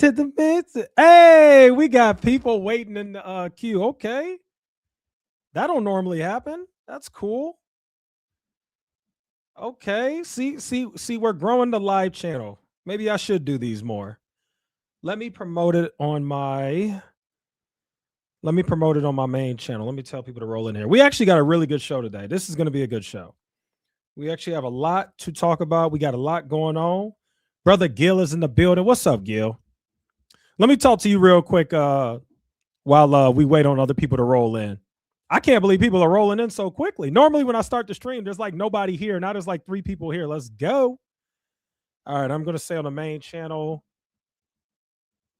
To the midst. Hey, we got people waiting in the queue. Okay. That don't normally happen. That's cool. Okay. See, we're growing the live channel. Maybe I should do these more. Let me promote it on my main channel. Let me tell people to roll in here. We actually got a really good show today. This is going to be a good show. We actually have a lot to talk about. We got a lot going on. Brother Gil is in the building. What's up, Gil? Let me talk to you real quick while we wait on other people to roll in. I can't believe people are rolling in so quickly. Normally, when I start the stream, there's like nobody here. Now there's like 3 people here. Let's go. All right, I'm going to say on the main channel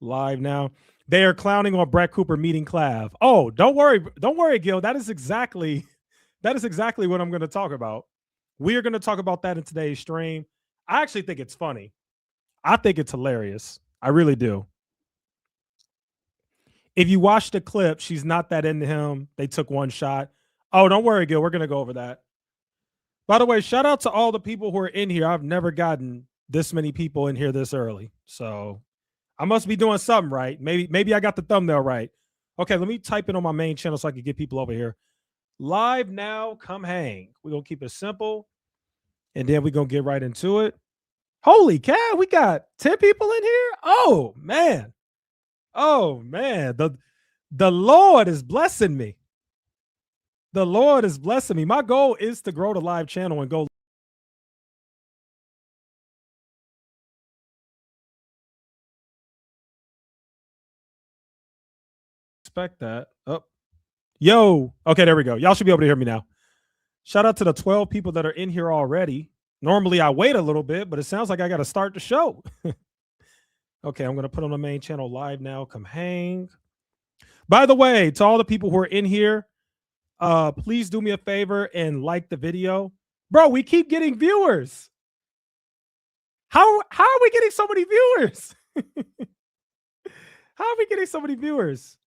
live now. They are clowning on Brett Cooper meeting Clav. Oh, don't worry, Gil. That is exactly what I'm going to talk about. We are going to talk about that in today's stream. I actually think it's funny. I think it's hilarious. I really do. If you watch the clip, she's not that into him. They took one shot. Oh, don't worry, Gil. We're going to go over that. By the way, shout out to all the people who are in here. I've never gotten this many people in here this early. So I must be doing something right. Maybe I got the thumbnail right. Okay, let me type it on my main channel so I can get people over here. Live now, come hang. We're going to keep it simple. And then we're going to get right into it. Holy cow, we got 10 people in here? Oh, man. Oh, man. The Lord is blessing me. The Lord is blessing me. My goal is to grow the live channel and go. Expect that. Oh, yo. Okay, there we go. Y'all should be able to hear me now. Shout out to the 12 people that are in here already. Normally I wait a little bit, but it sounds like I got to start the show. Okay, I'm going to put on the main channel live now. Come hang. By the way, to all the people who are in here, please do me a favor and like the video. Bro, we keep getting viewers. How are we getting so many viewers? How are we getting so many viewers?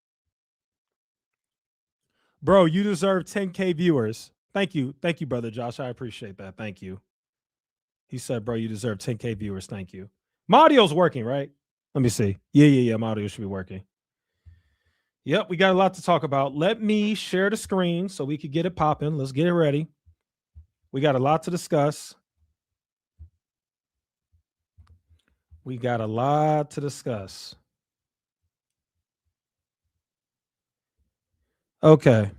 Bro, you deserve 10K viewers. Thank you. Thank you, brother Josh. I appreciate that. Thank you. He said, bro, you deserve 10K viewers. Thank you. My audio's working, right? Let me see. Yeah. My audio should be working. Yep, we got a lot to talk about. Let me share the screen so we could get it popping. Let's get it ready. We got a lot to discuss. Okay.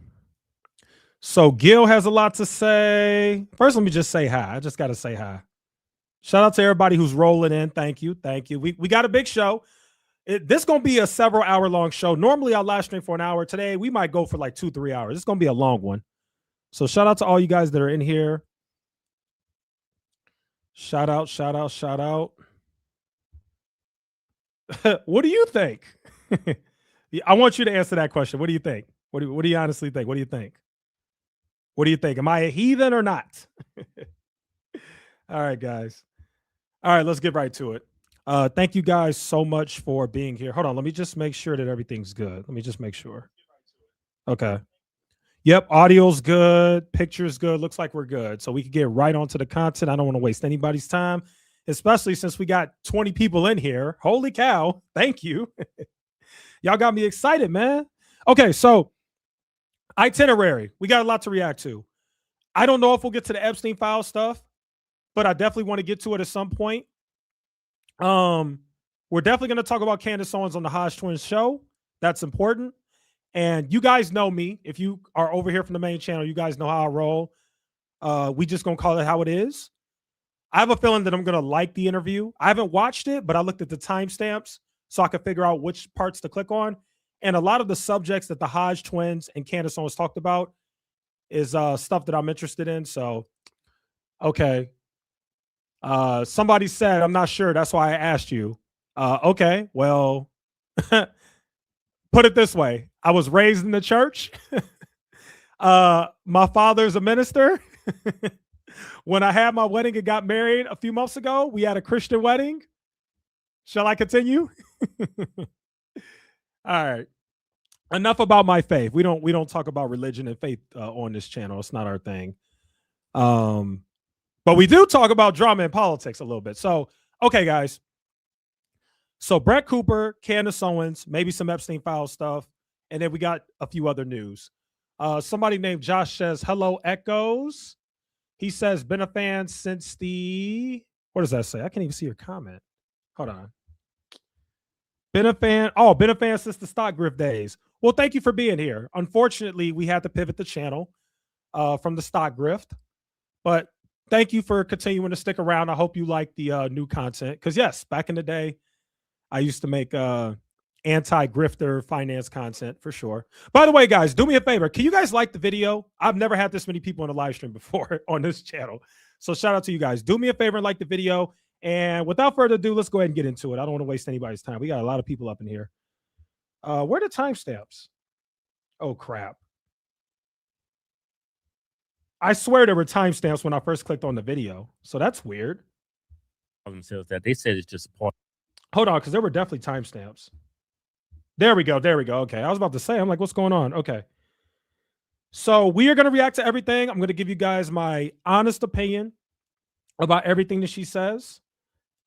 So Gil has a lot to say. First, let me just say hi. I just got to say hi. Shout out to everybody who's rolling in. Thank you. We got a big show. This is going to be a several hour long show. Normally, I'll live stream for an hour. Today, we might go for like 2-3 hours. It's going to be a long one. So shout out to all you guys that are in here. Shout out. What do you think? I want you to answer that question. What do you think? What do you honestly think? What do you think? What do you think? Am I a heathen or not? All right, guys. All right, let's get right to it. Thank you guys so much for being here. Hold on. Let me just make sure that everything's good. Let me just make sure. Okay. Yep. Audio's good. Picture's good. Looks like we're good. So we can get right onto the content. I don't want to waste anybody's time, especially since we got 20 people in here. Holy cow. Thank you. Y'all got me excited, man. Okay. So itinerary. We got a lot to react to. I don't know if we'll get to the Epstein file stuff, but I definitely want to get to it at some point. We're definitely going to talk about Candace Owens on the Hodge Twins show. That's important. And you guys know me. If you are over here from the main channel, you guys know how I roll. We just going to call it how it is. I have a feeling that I'm going to like the interview. I haven't watched it, but I looked at the timestamps so I could figure out which parts to click on. And a lot of the subjects that the Hodge Twins and Candace Owens talked about is stuff that I'm interested in. So, okay. Somebody said, I'm not sure. That's why I asked you. Okay, well, put it this way. I was raised in the church. My father's a minister. When I had my wedding and got married a few months ago, we had a Christian wedding. Shall I continue? All right. Enough about my faith. We don't talk about religion and faith on this channel. It's not our thing. But we do talk about drama and politics a little bit. So, okay, guys. So Brett Cooper, Candace Owens, maybe some Epstein file stuff, and then we got a few other news. Somebody named Josh says, "Hello, Echoes." He says, "Been a fan since the." What does that say? I can't even see your comment. Hold on. Been a fan. Oh, been a fan since the stock grift days. Well, thank you for being here. Unfortunately, we had to pivot the channel from the stock grift, but thank you for continuing to stick around. I hope you like the new content. Because yes, back in the day, I used to make anti-grifter finance content for sure. By the way, guys, do me a favor. Can you guys like the video? I've never had this many people in a live stream before on this channel. So shout out to you guys. Do me a favor and like the video. And without further ado, let's go ahead and get into it. I don't want to waste anybody's time. We got a lot of people up in here. Where are the timestamps? Oh, crap. I swear there were timestamps when I first clicked on the video. So that's weird. Themselves that they said it's just part. Hold on, because there were definitely timestamps. There we go. There we go. Okay. I was about to say, I'm like, what's going on? Okay. So we are going to react to everything. I'm going to give you guys my honest opinion about everything that she says.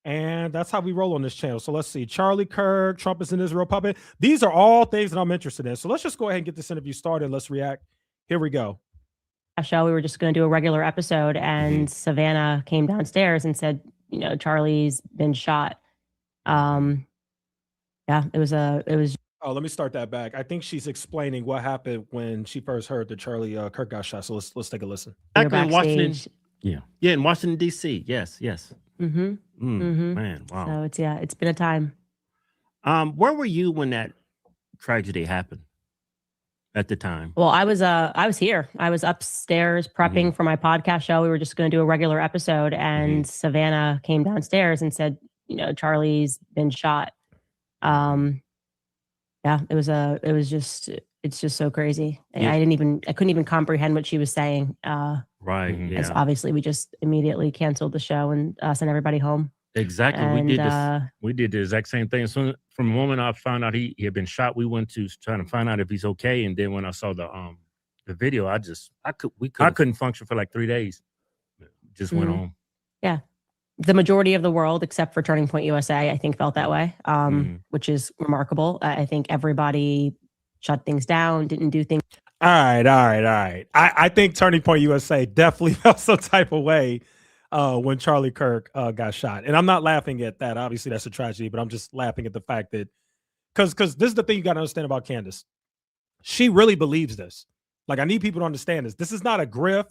And that's how we roll on this channel. So let's see. Charlie Kirk, Trump is an Israel puppet. These are all things that I'm interested in. So let's just go ahead and get this interview started. Let's react. Here we go. Show we were just going to do a regular episode, and Savannah came downstairs and said, you know, Charlie's been shot. Yeah, it was Oh, let me start that back. I think she's explaining what happened when she first heard that Charlie Kirk got shot. So let's take a listen. Back in Washington, yeah, in Washington D.C. Yes. Man, wow. So it's been a time. Where were you when that tragedy happened? At the time? Well, I was here. I was upstairs prepping for my podcast show. We were just going to do a regular episode, and Savannah came downstairs and said, you know, Charlie's been shot. Yeah, it's just so crazy. Yeah. I couldn't even comprehend what she was saying. Right. Yeah. As obviously we just immediately canceled the show and sent everybody home. Exactly. And, we did the exact same thing. So from the moment I found out he had been shot, we went to trying to find out if he's okay. And then when I saw the video, I couldn't function for like 3 days. Just went home. Yeah. The majority of the world, except for Turning Point USA, I think felt that way, which is remarkable. I think everybody shut things down, didn't do things. All right. I think Turning Point USA definitely felt some type of way when Charlie Kirk got shot. And I'm not laughing at that. Obviously, that's a tragedy, but I'm just laughing at the fact that, because this is the thing you got to understand about Candace. She really believes this. Like, I need people to understand this. This is not a grift.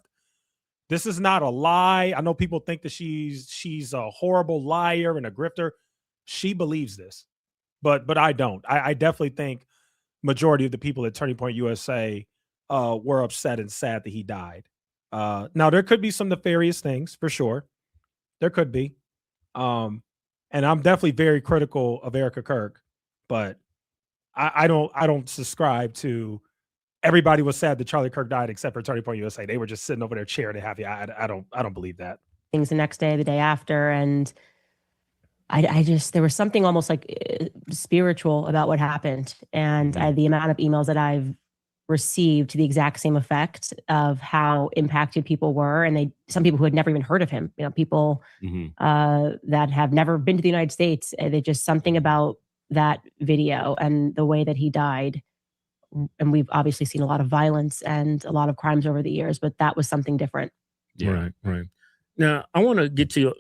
This is not a lie. I know people think that she's a horrible liar and a grifter. She believes this, but I don't. I definitely think majority of the people at Turning Point USA were upset and sad that he died. Now there could be some nefarious things for sure. There could be. And I'm definitely very critical of Erika Kirk, but I don't subscribe to everybody was sad that Charlie Kirk died except for Turning Point USA. They were just sitting over there cheering and happy. I don't believe that. Things the next day, the day after, and I just, there was something almost like spiritual about what happened, and the amount of emails that I've received to the exact same effect of how impacted people were, and some people who had never even heard of him, you know, people that have never been to the United States. They just, something about that video and the way that he died. And we've obviously seen a lot of violence and a lot of crimes over the years, but that was something different. Yeah. Right. Now, I want to get to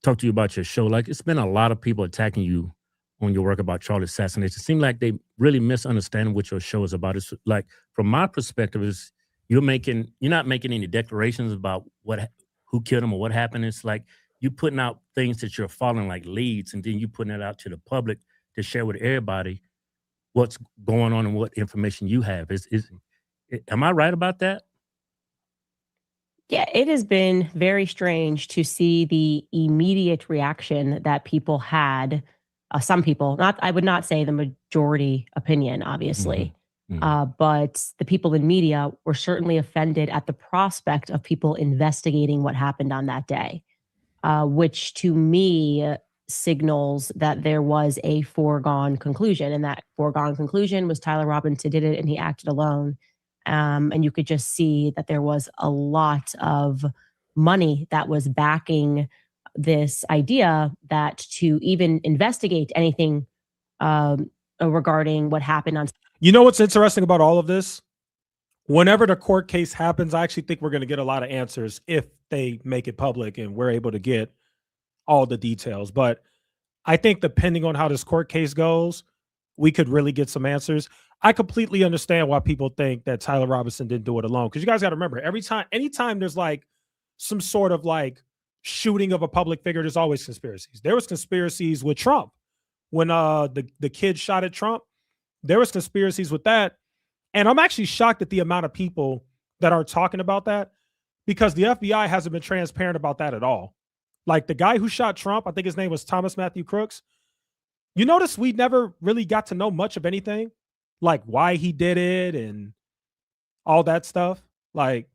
talk to you about your show. Like, it's been a lot of people attacking you on your work about Charlie's assassination. It seems like they really misunderstand what your show is about. It's like, from my perspective, is you're not making any declarations about who killed him or what happened. It's like you putting out things that you're following, like leads, and then you putting it out to the public to share with everybody what's going on and what information you have. Am I right about that? Yeah, it has been very strange to see the immediate reaction that people had. Some people, I would not say the majority opinion, obviously, but the people in media were certainly offended at the prospect of people investigating what happened on that day, which to me signals that there was a foregone conclusion, and that foregone conclusion was Tyler Robinson did it and he acted alone. And you could just see that there was a lot of money that was backing this idea that to even investigate anything regarding what happened on. You know what's interesting about all of this? Whenever the court case happens, I actually think we're going to get a lot of answers if they make it public and we're able to get all the details. But I think depending on how this court case goes, we could really get some answers. I completely understand why people think that Tyler Robinson didn't do it alone. Because you guys got to remember, anytime there's like some sort of like shooting of a public figure, there's always conspiracies. There was conspiracies with Trump. When the kid shot at Trump, there was conspiracies with that. And I'm actually shocked at the amount of people that are talking about that, because the FBI hasn't been transparent about that at all. Like the guy who shot Trump, I think his name was Thomas Matthew Crooks. You notice we never really got to know much of anything, like why he did it and all that stuff. Like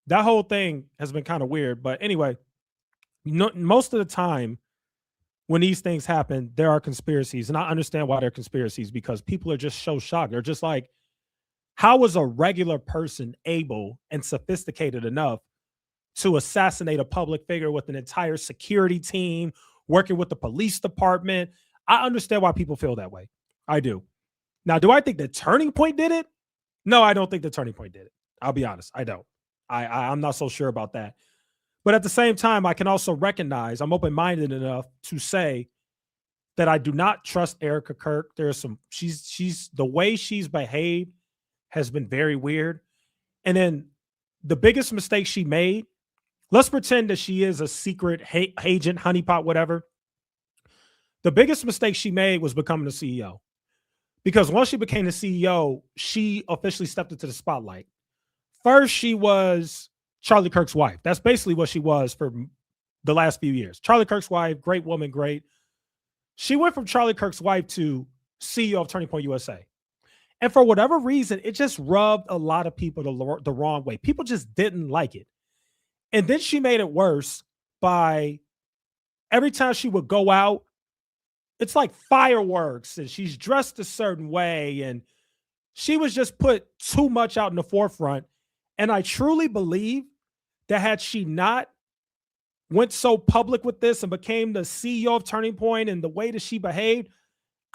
that whole thing has been kind of weird. But anyway, most of the time when these things happen, there are conspiracies. And I understand why they're conspiracies, because people are just so shocked. They're just like, how was a regular person able and sophisticated enough to assassinate a public figure with an entire security team, working with the police department? I understand why people feel that way. I do. Now, do I think the Turning Point did it? No, I don't think the Turning Point did it. I'll be honest. I don't. I'm not so sure about that. But at the same time, I can also recognize, I'm open-minded enough to say that I do not trust Erika Kirk. There's some, she's the way she's behaved has been very weird. And then the biggest mistake she made, let's pretend that she is a secret agent, honeypot, whatever. The biggest mistake she made was becoming the CEO. Because once she became the CEO, she officially stepped into the spotlight. First, she was Charlie Kirk's wife. That's basically what she was for the last few years. Charlie Kirk's wife, great woman, great. She went from Charlie Kirk's wife to CEO of Turning Point USA. And for whatever reason, it just rubbed a lot of people the wrong way. People just didn't like it. And then she made it worse by every time she would go out, it's like fireworks and she's dressed a certain way. And she was just put too much out in the forefront. And I truly believe that had she not went so public with this and became the CEO of Turning Point and the way that she behaved,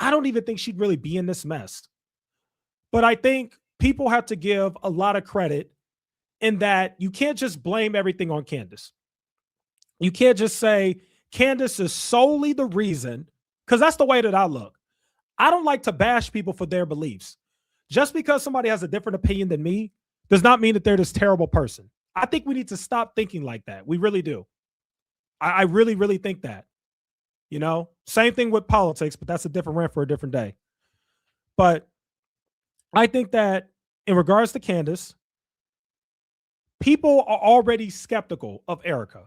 I don't even think she'd really be in this mess. But I think people have to give a lot of credit in that you can't just blame everything on Candace. You can't just say Candace is solely the reason, because that's the way that I look. I don't like to bash people for their beliefs. Just because somebody has a different opinion than me does not mean that they're this terrible person. I think we need to stop thinking like that. We really do. I really, really think that. You know, same thing with politics, but that's a different rant for a different day. But I think that in regards to Candace, people are already skeptical of Erika.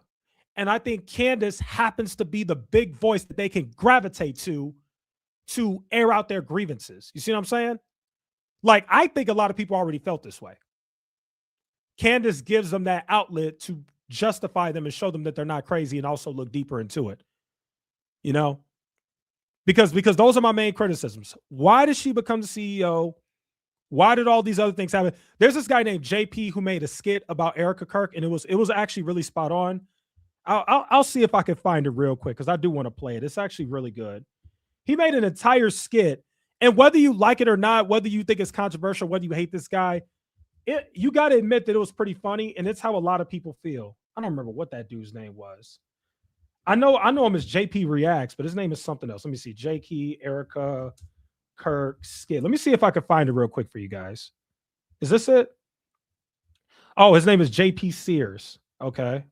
And I think Candace happens to be the big voice that they can gravitate to air out their grievances. You see what I'm saying? Like, I think a lot of people already felt this way. Candace gives them that outlet to justify them and show them that they're not crazy and also look deeper into it. You know? Because those are my main criticisms. Why did she become the CEO? Why did all these other things happen? There's this guy named JP who made a skit about Erika Kirk, and it was actually really spot on. I'll see if I can find it real quick because I do want to play it. It's actually really good. He made an entire skit, and whether you like it or not, whether you think it's controversial, whether you hate this guy, you got to admit that it was pretty funny, and it's how a lot of people feel. I don't remember what that dude's name was. I know him as JP Reacts, but his name is something else. Let me see. JP Erika Kirk skit. Let me see if I can find it real quick for you guys. Is this it? Oh, his name is JP Sears. Okay.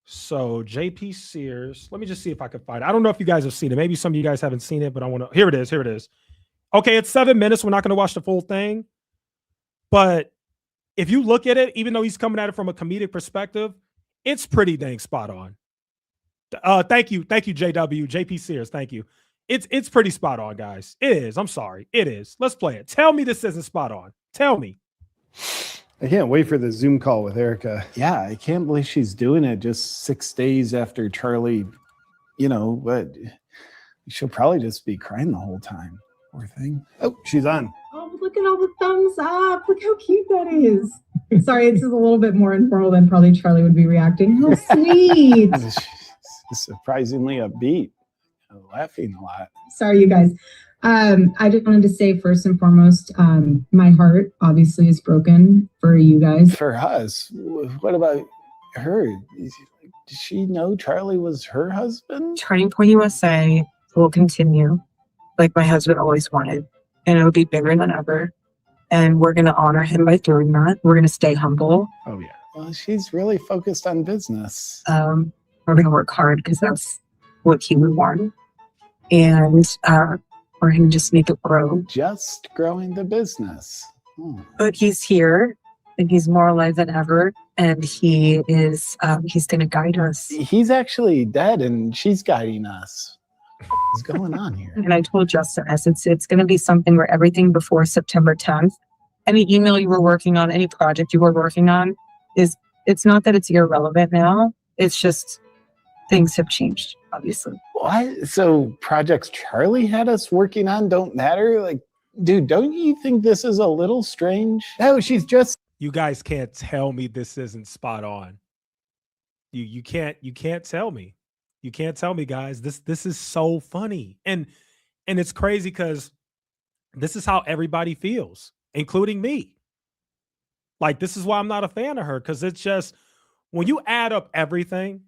So JP Sears. Let me just see if I can find it. I don't know if you guys have seen it. Maybe some of you guys haven't seen it, but I want to. Here it is. Here it is. Okay, it's 7 minutes. We're not going to watch the full thing. But if you look at it, even though he's coming at it from a comedic perspective, it's pretty dang spot on. Thank you, JW, JP Sears. Thank you. It's pretty spot on, guys. It is. I'm sorry. It is. Let's play it. Tell me this isn't spot on. Tell me. I can't wait for the Zoom call with Erika. Yeah, I can't believe she's doing it just 6 days after Charlie, but she'll probably just be crying the whole time. Poor thing. Oh, she's on. Oh, look at all the thumbs up. Look how cute that is. Sorry, this is a little bit more informal than probably Charlie would be reacting. How sweet. surprisingly upbeat, laughing a lot. Sorry, you guys. I just wanted to say first and foremost, my heart obviously is broken for you guys. For us, what about her? Did she know Charlie was her husband? Turning Point USA will continue like my husband always wanted, and it'll be bigger than ever. And we're going to honor him by doing that. We're going to stay humble. Oh, yeah. Well, she's really focused on business. We're going to work hard because that's what he would want. And we're going to just make it grow. Just growing the business. But he's here, and he's more alive than ever. And he is, he's going to guide us. He's actually dead, and she's guiding us. What's going on here? And I told Justin, it's going to be something where everything before September 10th, any email you were working on, any project you were working on, it's not that it's irrelevant now. It's just things have changed, obviously. What? So projects Charlie had us working on don't matter? Like, dude, don't you think this is a little strange? No, she's just... You guys can't tell me this isn't spot on. You can't tell me. You can't tell me, guys. This is so funny. And it's crazy because this is how everybody feels, including me. Like, this is why I'm not a fan of her, because it's just, when you add up everything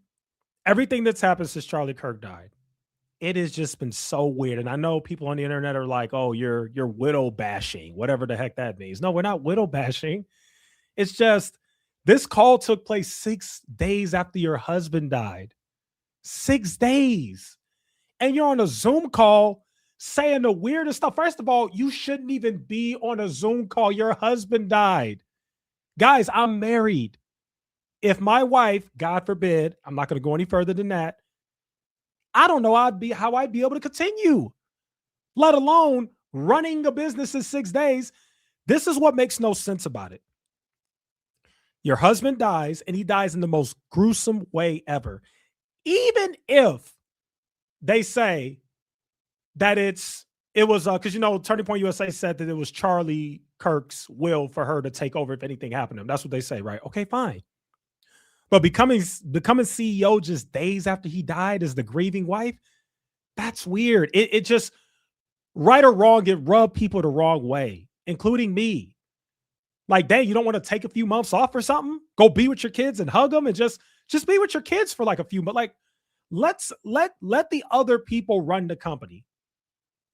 that's happened since Charlie Kirk died, it has just been so weird. And I know people on the internet are like, oh, you're widow bashing, whatever the heck that means. No, we're not widow bashing. It's just, this call took place 6 days after your husband died. 6 days. And you're on a Zoom call saying the weirdest stuff. First of all, you shouldn't even be on a Zoom call. Your husband died. Guys, I'm married. If my wife, God forbid, I'm not going to go any further than that, I don't know how I'd be able to continue, let alone running a business in 6 days. This is what makes no sense about it. Your husband dies, and he dies in the most gruesome way ever. Even if they say that it was because Turning Point USA said that it was Charlie Kirk's will for her to take over if anything happened to him. That's what they say, right? Okay, fine. But becoming CEO just days after he died as the grieving wife, that's weird. It just, right or wrong, it rubbed people the wrong way, including me. Like, dang, you don't want to take a few months off or something? Go be with your kids and hug them and just be with your kids for like a few months. Like, let the other people run the company.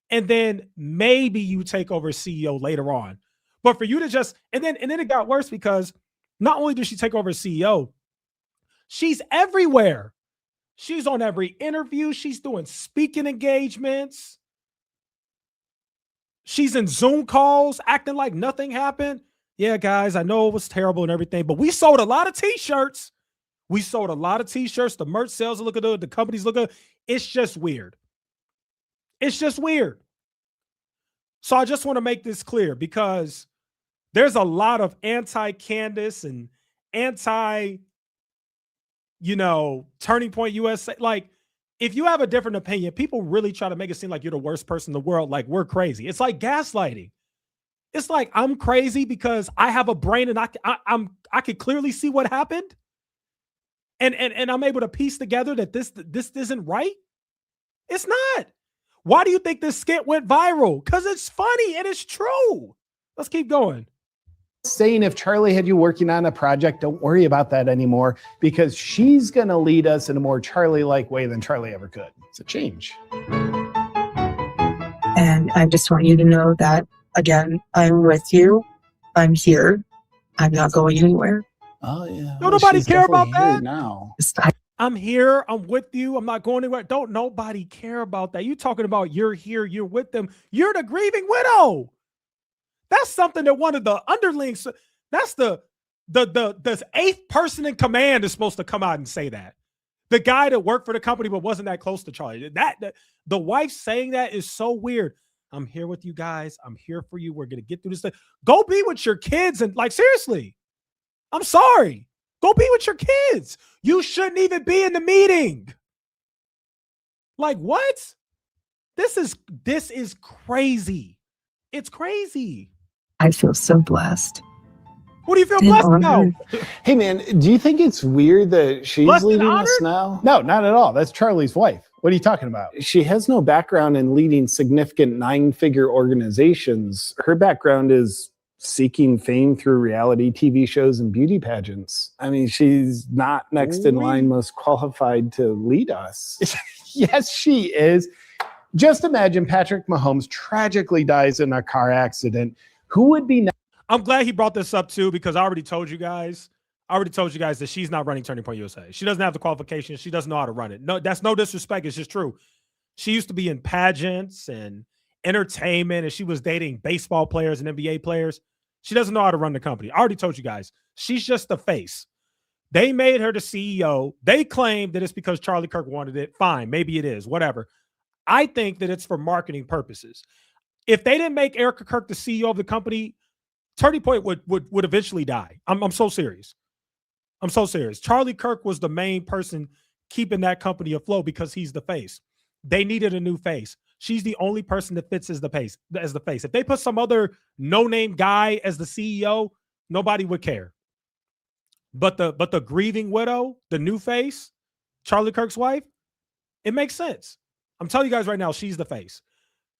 And then maybe you take over CEO later on. But for you to just, and then it got worse because not only did she take over CEO, she's everywhere. She's on every interview. She's doing speaking engagements. She's in Zoom calls, acting like nothing happened. Yeah, guys, I know it was terrible and everything, but we sold a lot of t-shirts. The merch sales look good. The companies look good. It's just weird. It's just weird. So I just want to make this clear because there's a lot of anti-Candace and anti, Turning Point USA. Like, if you have a different opinion, people really try to make it seem like you're the worst person in the world. Like, we're crazy. It's like gaslighting. It's like I'm crazy because I have a brain and I can clearly see what happened. And I'm able to piece together that this isn't right. It's not. Why do you think this skit went viral? Because it's funny and it's true. Let's keep going. Saying if Charlie had you working on a project, don't worry about that anymore because she's going to lead us in a more Charlie-like way than Charlie ever could. It's a change. And I just want you to know that, again, I'm with you. I'm here. I'm not going anywhere. Oh, yeah. Don't nobody care about that now. I'm here. I'm with you. I'm not going anywhere. Don't nobody care about that. You talking about you're here. You're with them. You're the grieving widow. That's something that one of the underlings, that's the eighth person in command is supposed to come out and say that. The guy that worked for the company but wasn't that close to Charlie. The wife saying that is so weird. I'm here with you guys. I'm here for you. We're going to get through this thing. Go be with your kids. And like, seriously, I'm sorry. Go be with your kids. You shouldn't even be in the meeting. Like, what? This is crazy. It's crazy. I feel so blessed. What do you feel blessed about? Honored. Hey, man, do you think it's weird that she's Blessed and leading us honored? now? No, not at all. That's Charlie's wife. What are you talking about? She has no background in leading significant 9-figure organizations. Her background is seeking fame through reality TV shows and beauty pageants. I mean, she's not next in line most qualified to lead us. Yes, she is. Just imagine Patrick Mahomes tragically dies in a car accident. Who would be next? I'm glad he brought this up too, because I already told you guys that she's not running Turning Point USA. She doesn't have the qualifications. She doesn't know how to run it. No, that's no disrespect. It's just true. She used to be in pageants and entertainment, and she was dating baseball players and NBA players. She doesn't know how to run the company. I already told you guys. She's just the face. They made her the CEO. They claim that it's because Charlie Kirk wanted it. Fine, maybe it is, whatever. I think that it's for marketing purposes. If they didn't make Erika Kirk the CEO of the company, Turning Point would eventually die. I'm so serious. I'm so serious. Charlie Kirk was the main person keeping that company afloat because he's the face. They needed a new face. She's the only person that fits as the face. If they put some other no-name guy as the CEO, nobody would care. But the grieving widow, the new face, Charlie Kirk's wife, it makes sense. I'm telling you guys right now, she's the face.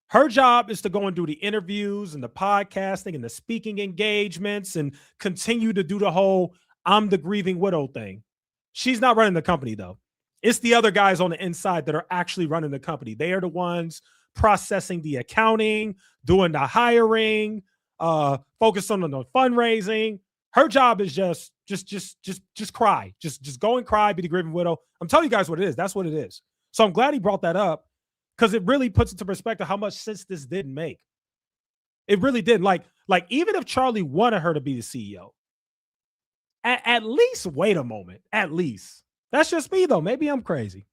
Her job is to go and do the interviews and the podcasting and the speaking engagements and continue to do the whole I'm the grieving widow thing. She's not running the company, though. It's the other guys on the inside that are actually running the company. They are the ones processing the accounting, doing the hiring, focused on the fundraising. Her job is just cry. Just go and cry, be the grieving widow. I'm telling you guys what it is. That's what it is. So I'm glad he brought that up, because it really puts into perspective how much sense this didn't make. It really did. Like even if Charlie wanted her to be the CEO, at least wait a moment. At least. That's just me, though. Maybe I'm crazy.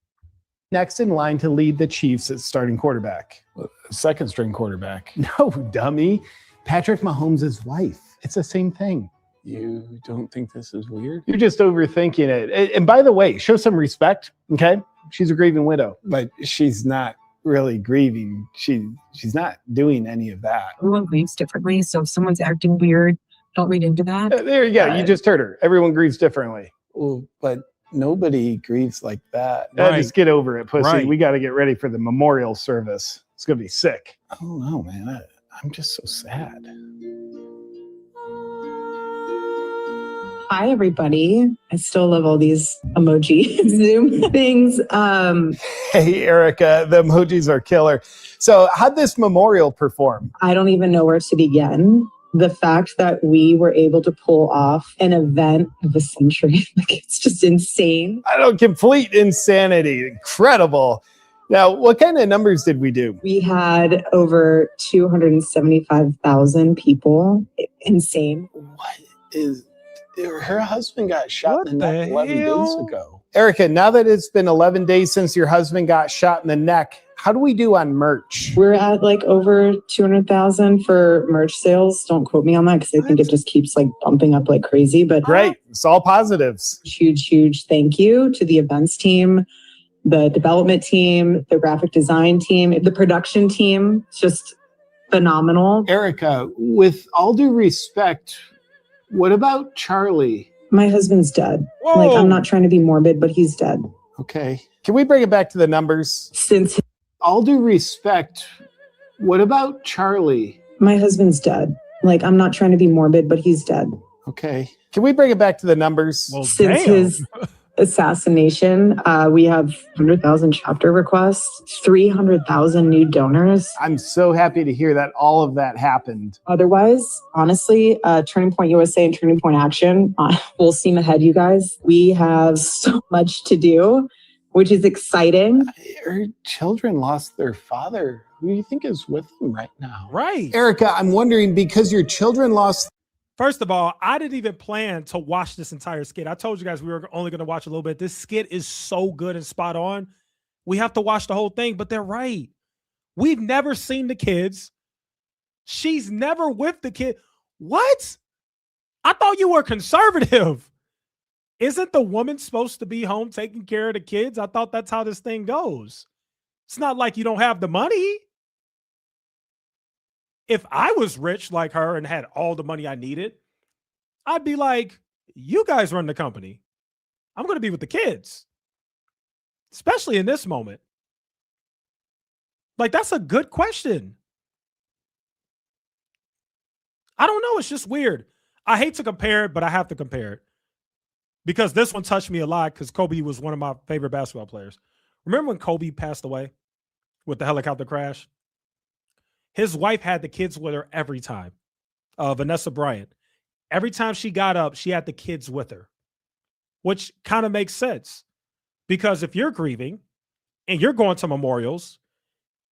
Next in line to lead the Chiefs as starting quarterback? Second string quarterback. No, dummy. Patrick Mahomes' wife. It's the same thing. You don't think this is weird? You're just overthinking it. And by the way, show some respect, okay? She's a grieving widow, but she's not really grieving. She's not doing any of that. Everyone grieves differently, so if someone's acting weird, don't read into that. There you go. You just heard her. Everyone grieves differently. Well, but nobody grieves like that. Right. Just get over it, pussy. Right. We got to get ready for the memorial service. It's going to be sick. I don't know, man. I'm just so sad. Hi, everybody. I still love all these emoji Zoom things. Hey, Erika, the emojis are killer. So how'd this memorial perform? I don't even know where to begin. The fact that we were able to pull off an event of the century, like, it's just insane. I don't, complete insanity. Incredible. Now, what kind of numbers did we do? We had over 275,000 people. Insane. What is... Her husband got shot What in the neck the 11 days hell? ago. Erika, now that it's been 11 days since your husband got shot in the neck, how do we do on merch? We're at like over 200,000 for merch sales. Don't quote me on that, because I think it just keeps like bumping up like crazy. But Great. It's all positives. huge thank you to the events team, the development team, the graphic design team, the production team. It's just phenomenal. Erika, with all due respect, what about Charlie? My husband's dead. Whoa. Like, I'm not trying to be morbid, but he's dead. Okay. Can we bring it back to the numbers? Since All due respect, what about Charlie? my husband's dead. Like, I'm not trying to be morbid, but he's dead. Okay. Can we bring it back to the numbers? Well, Since damn. his assassination, we have 100,000 chapter requests, 300,000 new donors. I'm so happy to hear that all of that happened. Otherwise, honestly, Turning Point USA and Turning Point Action, full steam ahead, you guys. We have so much to do, which is exciting. Her children lost their father. Who do you think is with them right now? Right. Erika, I'm wondering, because your children lost... First of all, I didn't even plan to watch this entire skit. I told you guys we were only going to watch a little bit. This skit is so good and spot on. We have to watch the whole thing, but they're right. We've never seen the kids. She's never with the kid. What? I thought you were conservative. Isn't the woman supposed to be home taking care of the kids? I thought that's how this thing goes. It's not like you don't have the money. If I was rich like her and had all the money I needed, I'd be like, you guys run the company. I'm going to be with the kids, especially in this moment. Like, that's a good question. I don't know. It's just weird. I hate to compare it, but I have to compare it because this one touched me a lot because Kobe was one of my favorite basketball players. Remember when Kobe passed away with the helicopter crash? His wife had the kids with her every time. Vanessa Bryant. Every time she got up, she had the kids with her, which kind of makes sense because if you're grieving and you're going to memorials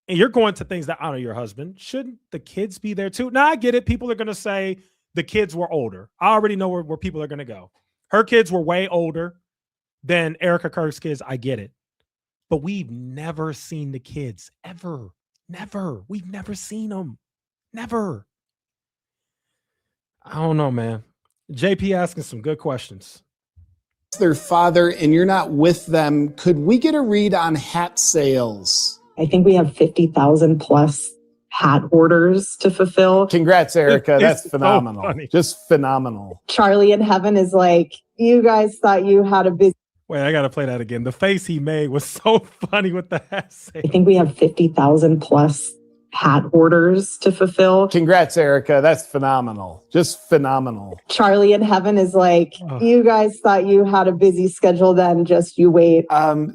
and you're going to things that honor your husband, shouldn't the kids be there too? Now, I get it. People are going to say the kids were older. I already know where people are going to go. Her kids were way older than Erika Kirk's kids. I get it. But we've never seen the kids ever. Never. We've never seen them. Never. I don't know, man. JP asking some good questions. Their father and you're not with them. Could we get a read on hat sales? I think we have 50,000 plus hat orders to fulfill. Congrats, Erika. That's so phenomenal. funny. Just phenomenal. Charlie in heaven is like, you guys thought you had a busy. Wait, I got to play that again. The face he made was so funny with the hat sale. I think we have 50,000 plus hat orders to fulfill. Congrats, Erika. That's phenomenal. Just phenomenal. Charlie in heaven is like, you guys thought you had a busy schedule, then just you wait.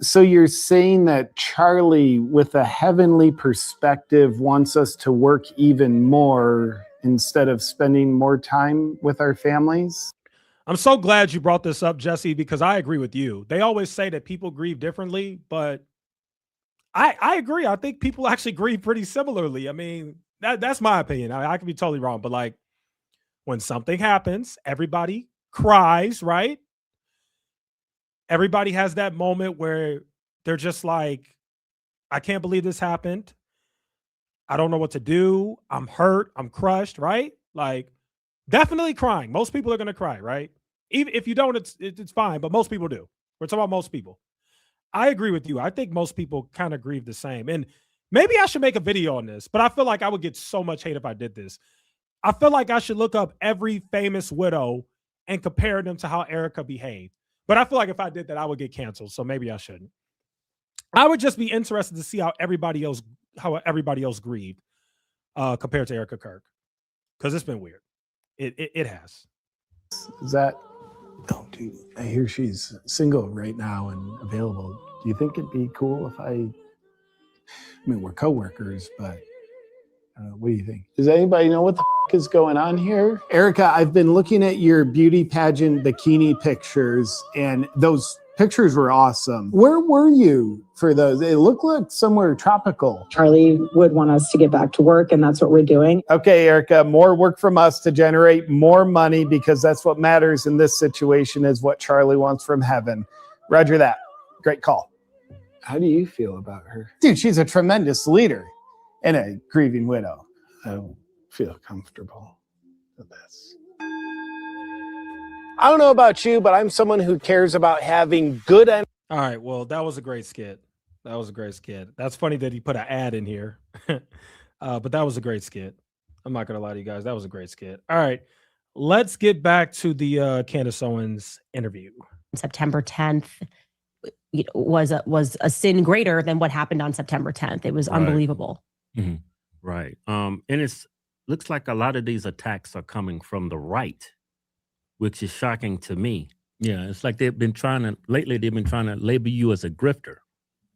So you're saying that Charlie, with a heavenly perspective, wants us to work even more instead of spending more time with our families? I'm so glad you brought this up, Jesse, because I agree with you. They always say that people grieve differently, but I agree. I think people actually grieve pretty similarly. I mean, that's my opinion. I could be totally wrong, but like when something happens, everybody cries, right? Everybody has that moment where they're just like, I can't believe this happened. I don't know what to do. I'm hurt. I'm crushed, right? Like definitely crying. Most people are going to cry, right? Even if you don't, it's fine, but most people do. We're talking about most people. I agree with you. I think most people kind of grieve the same. And maybe I should make a video on this, but I feel like I would get so much hate if I did this. I feel like I should look up every famous widow and compare them to how Erika behaved. But I feel like if I did that, I would get canceled. So maybe I shouldn't. I would just be interested to see how everybody else grieved compared to Erika Kirk. Because it's been weird. It has. Is that... Oh, dude, I hear she's single right now and available. Do you think it'd be cool if I mean, we're coworkers, but what do you think? Does anybody know what the is going on here? Erika, I've been looking at your beauty pageant bikini pictures, and those pictures were awesome. Where were you for those? It looked like somewhere tropical. Charlie would want us to get back to work, and that's what we're doing. Okay, Erika, more work from us to generate more money, because that's what matters in this situation, is what Charlie wants from heaven. Roger that. Great call. How do you feel about her? Dude, she's a tremendous leader and a grieving widow. I don't feel comfortable with this. I don't know about you, but I'm someone who cares about having good energy. All right. Well, that was a great skit. That's funny that he put an ad in here. But that was a great skit. I'm not going to lie to you guys. That was a great skit. All right. Let's get back to the Candace Owens interview. September 10th was a sin greater than what happened on September 10th. It was unbelievable. Mm-hmm. Right. And looks like a lot of these attacks are coming from the right, which is shocking to me. Yeah, it's like they've been trying to label you as a grifter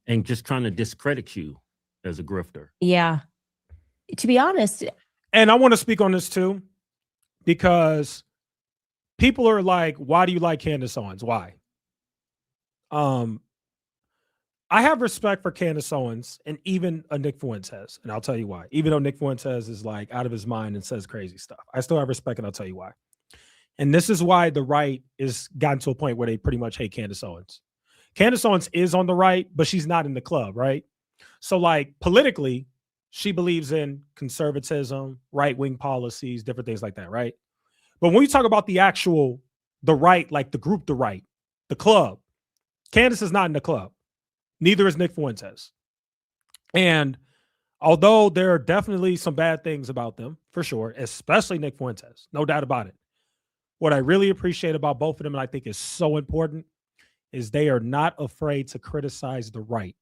and just trying to discredit you as a grifter. Yeah. To be honest. And I want to speak on this too, because people are like, why do you like Candace Owens? Why? I have respect for Candace Owens and even Nick Fuentes, and I'll tell you why. Even though Nick Fuentes is like out of his mind and says crazy stuff, I still have respect, and I'll tell you why. And this is why the right is gotten to a point where they pretty much hate Candace Owens. Candace Owens is on the right, but she's not in the club, right? So like politically, she believes in conservatism, right-wing policies, different things like that, right? But when you talk about the right, like the group, the right, the club, Candace is not in the club. Neither is Nick Fuentes. And although there are definitely some bad things about them, for sure, especially Nick Fuentes, no doubt about it. What I really appreciate about both of them, and I think is so important, is they are not afraid to criticize the right.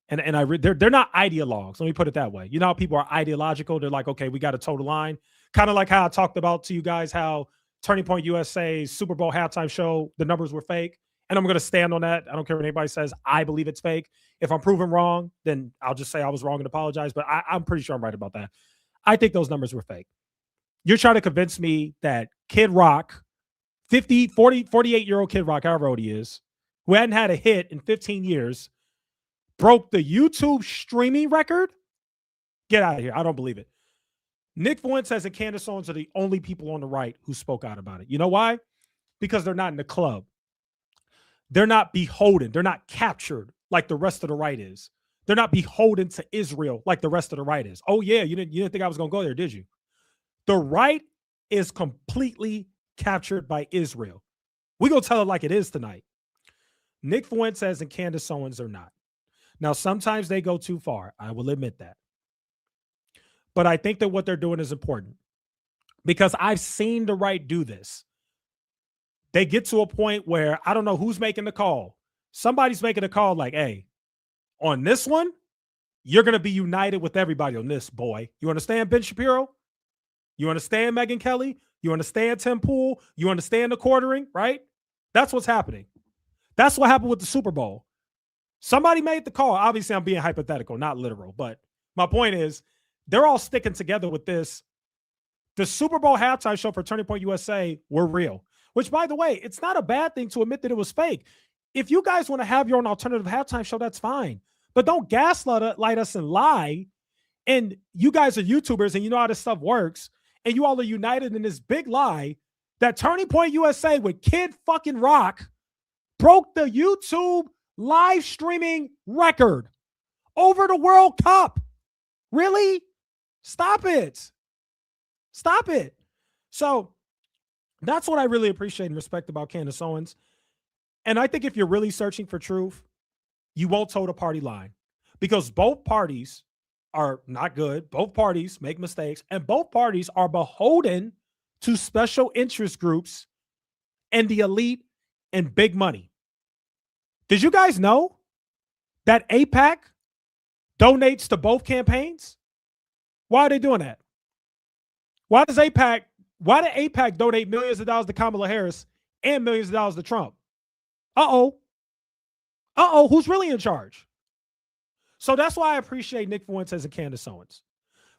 And they're not ideologues. Let me put it that way. You know how people are ideological? They're like, okay, we got to toe the line. Kind of like how I talked about to you guys how Turning Point USA's Super Bowl halftime show, the numbers were fake. And I'm going to stand on that. I don't care what anybody says. I believe it's fake. If I'm proven wrong, then I'll just say I was wrong and apologize. But I'm pretty sure I'm right about that. I think those numbers were fake. You're trying to convince me that Kid Rock, 48-year-old Kid Rock, however old he is, who hadn't had a hit in 15 years, broke the YouTube streaming record? Get out of here. I don't believe it. Nick Fuentes and Candace Owens are the only people on the right who spoke out about it. You know why? Because they're not in the club. They're not beholden. They're not captured like the rest of the right is. They're not beholden to Israel like the rest of the right is. Oh, yeah, you didn't think I was going to go there, did you? The right is completely captured by Israel. We're going to tell it like it is tonight. Nick Fuentes and Candace Owens are not. Now, sometimes they go too far. I will admit that. But I think that what they're doing is important because I've seen the right do this. They get to a point where I don't know who's making the call. Somebody's making a call like, hey, on this one, you're going to be united with everybody on this, boy. You understand, Ben Shapiro? You understand, Megyn Kelly? You understand, Tim Pool? You understand the quartering, right? That's what's happening. That's what happened with the Super Bowl. Somebody made the call. Obviously, I'm being hypothetical, not literal. But my point is, they're all sticking together with this. The Super Bowl halftime show for Turning Point USA were real. Which, by the way, it's not a bad thing to admit that it was fake. If you guys want to have your own alternative halftime show, that's fine. But don't gaslight us and lie. And you guys are YouTubers and you know how this stuff works. And you all are united in this big lie that Turning Point USA with Kid fucking Rock broke the YouTube live streaming record over the World Cup. Really? Stop it. Stop it. So that's what I really appreciate and respect about Candace Owens. And I think if you're really searching for truth, you won't toe the party line because both parties are not good. Both parties make mistakes and both parties are beholden to special interest groups and the elite and big money. Did you guys know that AIPAC donates to both campaigns? Why are they doing that? Why did AIPAC donate millions of dollars to Kamala Harris and millions of dollars to Trump? Who's really in charge? So that's why I appreciate Nick Fuentes and Candace Owens.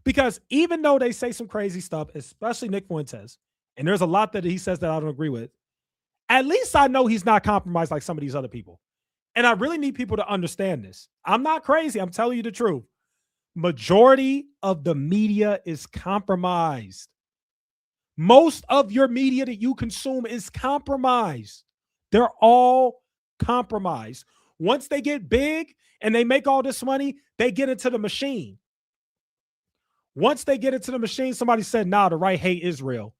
Because even though they say some crazy stuff, especially Nick Fuentes, and there's a lot that he says that I don't agree with, at least I know he's not compromised like some of these other people. And I really need people to understand this. I'm not crazy. I'm telling you the truth. Majority of the media is compromised. Most of your media that you consume is compromised. They're all compromised. Once they get big and they make all this money, they get into the machine. Once they get into the machine, somebody said, nah, the right hate Israel.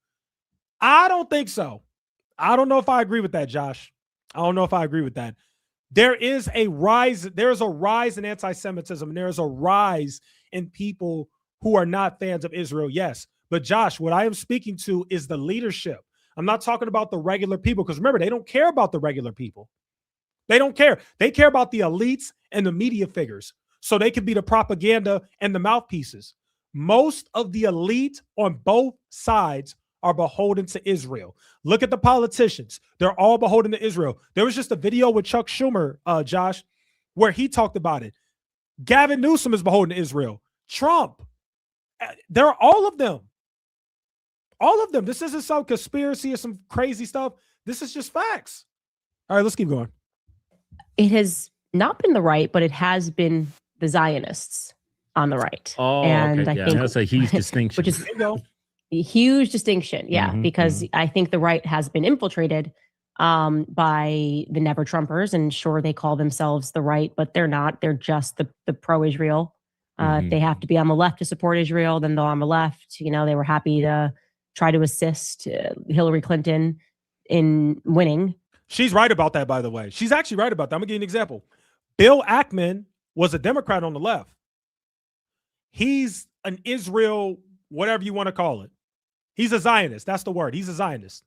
I don't think so. I don't know if I agree with that, Josh. I don't know if I agree with that. There is a rise. There's a rise in anti-Semitism, and there's a rise in people who are not fans of Israel. Yes. But Josh, what I am speaking to is the leadership. I'm not talking about the regular people, because remember, they don't care about the regular people. They don't care. They care about the elites and the media figures, so they can be the propaganda and the mouthpieces. Most of the elite on both sides are beholden to Israel. Look at the politicians. They're all beholden to Israel. There was just a video with Chuck Schumer, Josh, where he talked about it. Gavin Newsom is beholden to Israel. Trump. They're all of them. All of them. This isn't some conspiracy or some crazy stuff. This is just facts. All right, let's keep going. It has not been the right, but it has been the Zionists on the right. Oh, and okay. I Yeah, think that's a huge distinction. which is a huge distinction. Yeah, because I think the right has been infiltrated by the Never Trumpers, and sure, they call themselves the right, but they're not. They're just the pro-Israel. If they have to be on the left to support Israel, then they're on the left. You know, they were happy to try to assist Hillary Clinton in winning. She's right about that, by the way. She's actually right about that. I'm going to give you an example. Bill Ackman was a Democrat on the left. He's an Israel, whatever you want to call it. He's a Zionist. That's the word. He's a Zionist.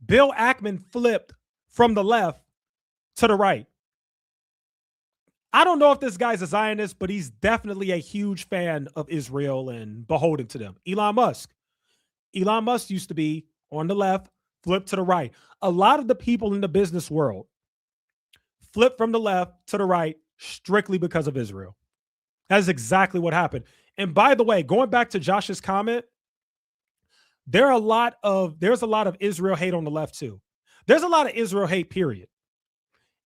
Bill Ackman flipped from the left to the right. I don't know if this guy's a Zionist, but he's definitely a huge fan of Israel and beholden to them. Elon Musk used to be on the left, flipped to the right. A lot of the people in the business world flip from the left to the right strictly because of Israel. That's exactly what happened. And by the way, going back to Josh's comment, there's a lot of Israel hate on the left too. There's a lot of Israel hate, period.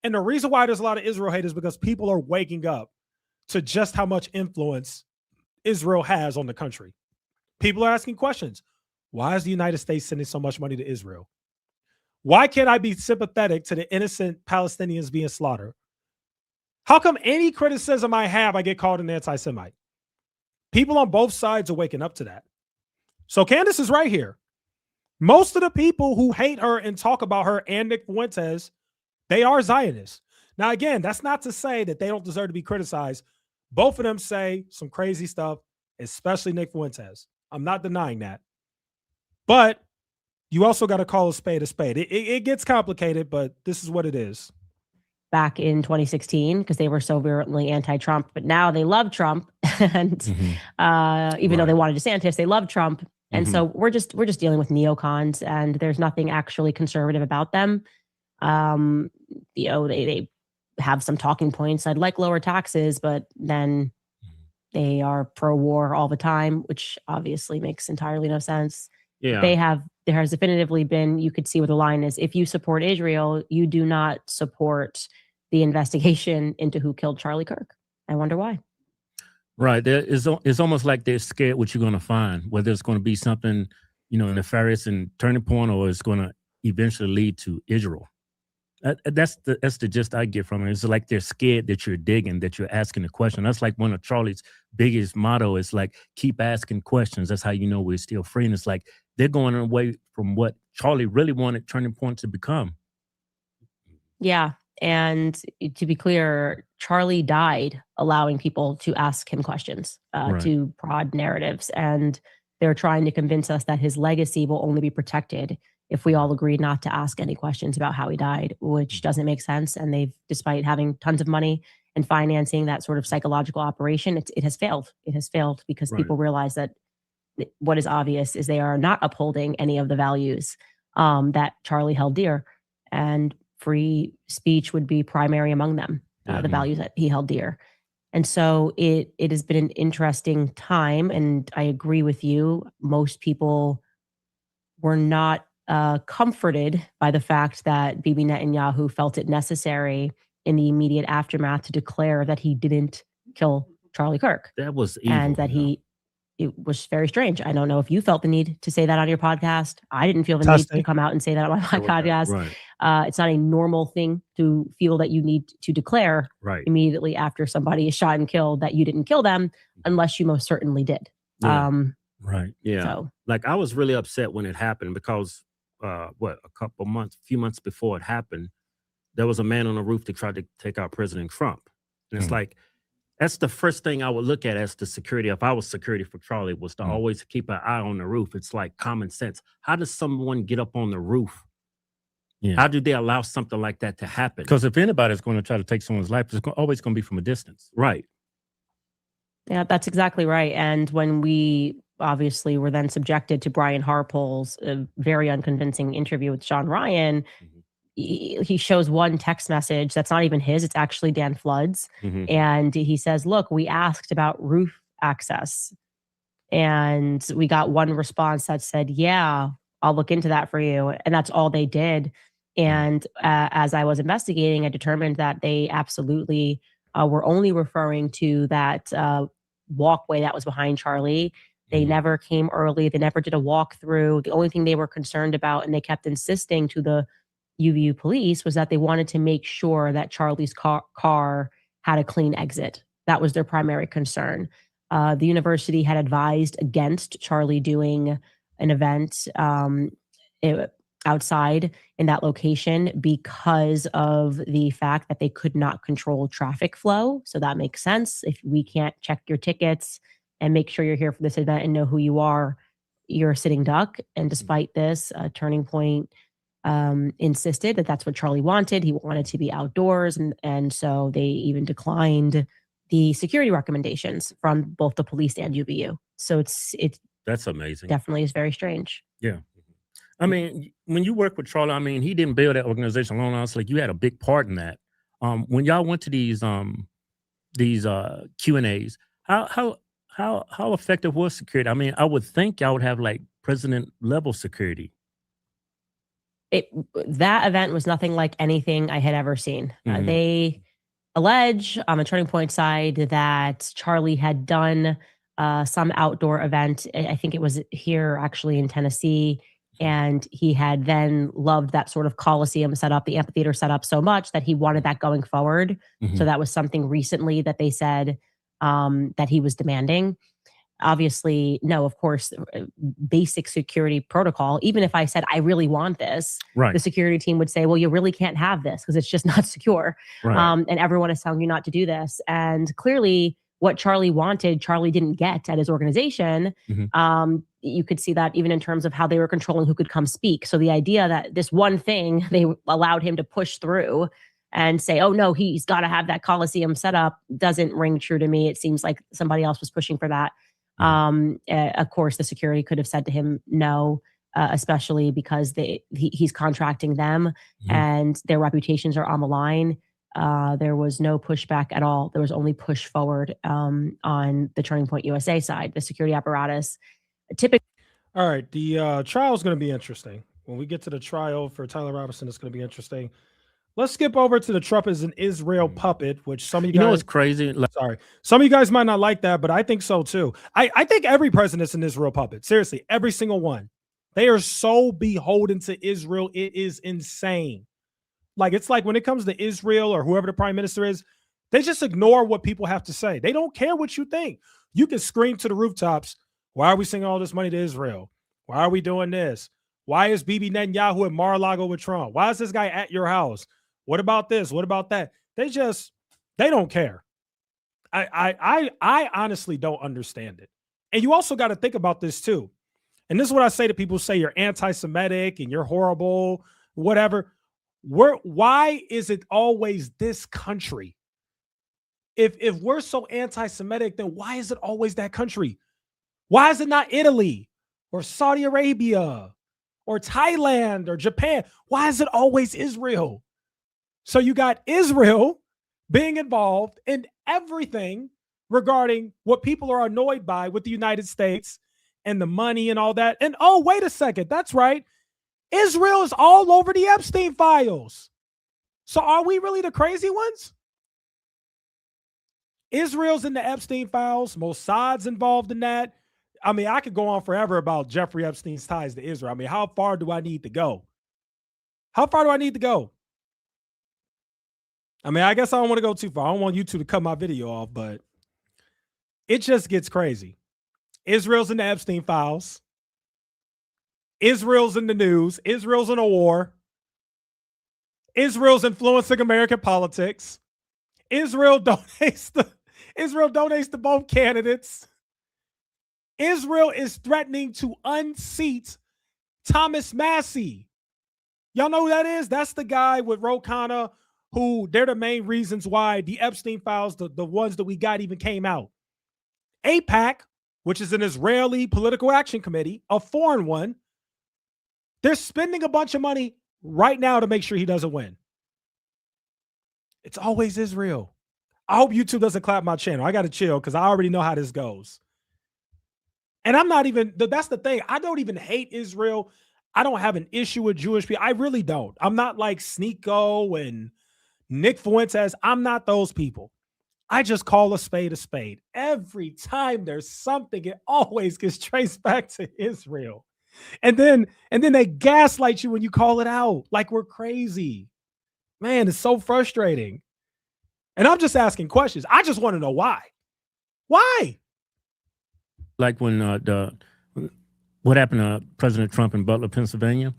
And the reason why there's a lot of Israel hate is because people are waking up to just how much influence Israel has on the country. People are asking questions. Why is the United States sending so much money to Israel? Why can't I be sympathetic to the innocent Palestinians being slaughtered? How come any criticism I have, I get called an anti-Semite? People on both sides are waking up to that. So Candace is right here. Most of the people who hate her and talk about her and Nick Fuentes, they are Zionists. Now, again, that's not to say that they don't deserve to be criticized. Both of them say some crazy stuff, especially Nick Fuentes. I'm not denying that. But you also got to call a spade a spade. It gets complicated, but this is what it is. Back in 2016, because they were so virulently anti-Trump, but now they love Trump. And even though they wanted DeSantis, they love Trump. And so we're just dealing with neocons, and there's nothing actually conservative about them. They have some talking points. I'd like lower taxes, but then they are pro-war all the time, which obviously makes entirely no sense. Yeah. There has definitively been, you could see where the line is. If you support Israel, you do not support the investigation into who killed Charlie Kirk. I wonder why. Right. It's almost like they're scared what you're going to find, whether it's going to be something, nefarious and turning point, or it's going to eventually lead to Israel. That's the gist I get from it. It's like they're scared that you're digging, that you're asking a question. That's like one of Charlie's biggest motto is like, keep asking questions. That's how you know we're still free. And it's like they're going away from what Charlie really wanted Turning Point to become. Yeah. And to be clear, Charlie died allowing people to ask him questions, to prod narratives. And they're trying to convince us that his legacy will only be protected if we all agree not to ask any questions about how he died, which doesn't make sense. And they've, despite having tons of money and financing that sort of psychological operation, it has failed. It has failed because people realize that what is obvious is they are not upholding any of the values that Charlie held dear. And free speech would be primary among them, the values that he held dear. And so it has been an interesting time. And I agree with you. Most people were not comforted by the fact that Bibi Netanyahu felt it necessary in the immediate aftermath to declare that he didn't kill Charlie Kirk. That was evil, and that it was very strange. I don't know if you felt the need to say that on your podcast. I didn't feel the need to come out and say that on my podcast. Right. It's not a normal thing to feel that you need to declare immediately after somebody is shot and killed that you didn't kill them, unless you most certainly did. Right. Yeah. So. Like I was really upset when it happened because few months before it happened, there was a man on the roof that tried to take out President Trump. And it's like, that's the first thing I would look at as the security. If I was security for Charlie, was to always keep an eye on the roof. It's like common sense. How does someone get up on the roof? Yeah. How do they allow something like that to happen? Because if anybody's going to try to take someone's life, it's always going to be from a distance. Right. Yeah, that's exactly right. And when we obviously were then subjected to Brian Harpole's very unconvincing interview with Sean Ryan, he shows one text message that's not even his. It's actually Dan Flood's. And he says, look, we asked about roof access. And we got one response that said, yeah, I'll look into that for you. And that's all they did. And as I was investigating, I determined that they absolutely were only referring to that walkway that was behind Charlie. They never came early. They never did a walkthrough. The only thing they were concerned about, and they kept insisting to the UVU police, was that they wanted to make sure that Charlie's car had a clean exit. That was their primary concern. The university had advised against Charlie doing an event outside in that location because of the fact that they could not control traffic flow. So that makes sense. If we can't check your tickets and make sure you're here for this event and know who you are, you're a sitting duck. And despite this, Turning Point insisted that that's what Charlie wanted. He wanted to be outdoors, and so they even declined the security recommendations from both the police and UVU. So that's amazing. Definitely is very strange. Yeah. I mean, when you work with Charlie, I mean, he didn't build that organization alone. Honestly, you had a big part in that. When y'all went to these Q&As, how effective was security? I mean, I would think y'all would have like president level security. That event was nothing like anything I had ever seen. They allege on the Turning Point side that Charlie had done some outdoor event. I think it was here actually in Tennessee. And he had then loved that sort of Coliseum setup, the amphitheater setup so much that he wanted that going forward. So that was something recently that they said that he was demanding. Obviously, no, of course, basic security protocol. Even if I said, I really want this, the security team would say, well, you really can't have this because it's just not secure. And everyone is telling you not to do this. And clearly what Charlie wanted, Charlie didn't get at his organization. You could see that even in terms of how they were controlling who could come speak. So the idea that this one thing they allowed him to push through and say, oh no, he's got to have that Coliseum set up doesn't ring true to me. It seems like somebody else was pushing for that. Of course, the security could have said to him no, especially because he's contracting them and their reputations are on the line. There was no pushback at all. There was only push forward on the Turning Point USA side, the security apparatus. Typically, all right, the trial is going to be interesting. When we get to the trial for Tyler Robinson, it's going to be interesting. Let's skip over to the Trump is an Israel puppet, which some of you guys... You know what's crazy? Sorry. Some of you guys might not like that, but I think so too. I think every president's an Israel puppet. Seriously, every single one. They are so beholden to Israel. It is insane. Like, it's like when it comes to Israel or whoever the prime minister is, they just ignore what people have to say. They don't care what you think. You can scream to the rooftops, why are we sending all this money to Israel? Why are we doing this? Why is Bibi Netanyahu at Mar-a-Lago with Trump? Why is this guy at your house? What about this? What about that? They don't care. I honestly don't understand it. And you also got to think about this too. And this is what I say to people who say you're anti-Semitic and you're horrible, whatever. Why is it always this country? If we're so anti-Semitic, then why is it always that country? Why is it not Italy or Saudi Arabia or Thailand or Japan? Why is it always Israel? So you got Israel being involved in everything regarding what people are annoyed by with the United States and the money and all that. And oh, wait a second. That's right. Israel is all over the Epstein files. So are we really the crazy ones? Israel's in the Epstein files. Mossad's involved in that. I mean, I could go on forever about Jeffrey Epstein's ties to Israel. I mean, how far do I need to go? How far do I need to go? I mean, I guess I don't want to go too far. I don't want YouTube to cut my video off, but it just gets crazy. Israel's in the Epstein files. Israel's in the news. Israel's in a war. Israel's influencing American politics. Israel donates to both candidates. Israel is threatening to unseat Thomas Massie. Y'all know who that is? That's the guy with Ro Khanna, who they're the main reasons why the Epstein files, the ones that we got, even came out. AIPAC, which is an Israeli political action committee, a foreign one, they're spending a bunch of money right now to make sure he doesn't win. It's always Israel. I hope YouTube doesn't clap my channel. I got to chill because I already know how this goes. And I'm not even, that's the thing. I don't even hate Israel. I don't have an issue with Jewish people. I really don't. I'm not like Sneeko and Nick Fuentes. I'm not those people. I just call a spade a spade. Every time there's something, it always gets traced back to Israel. And then they gaslight you when you call it out like we're crazy. Man, it's so frustrating. And I'm just asking questions. I just want to know why. Why? Like when what happened to President Trump in Butler, Pennsylvania,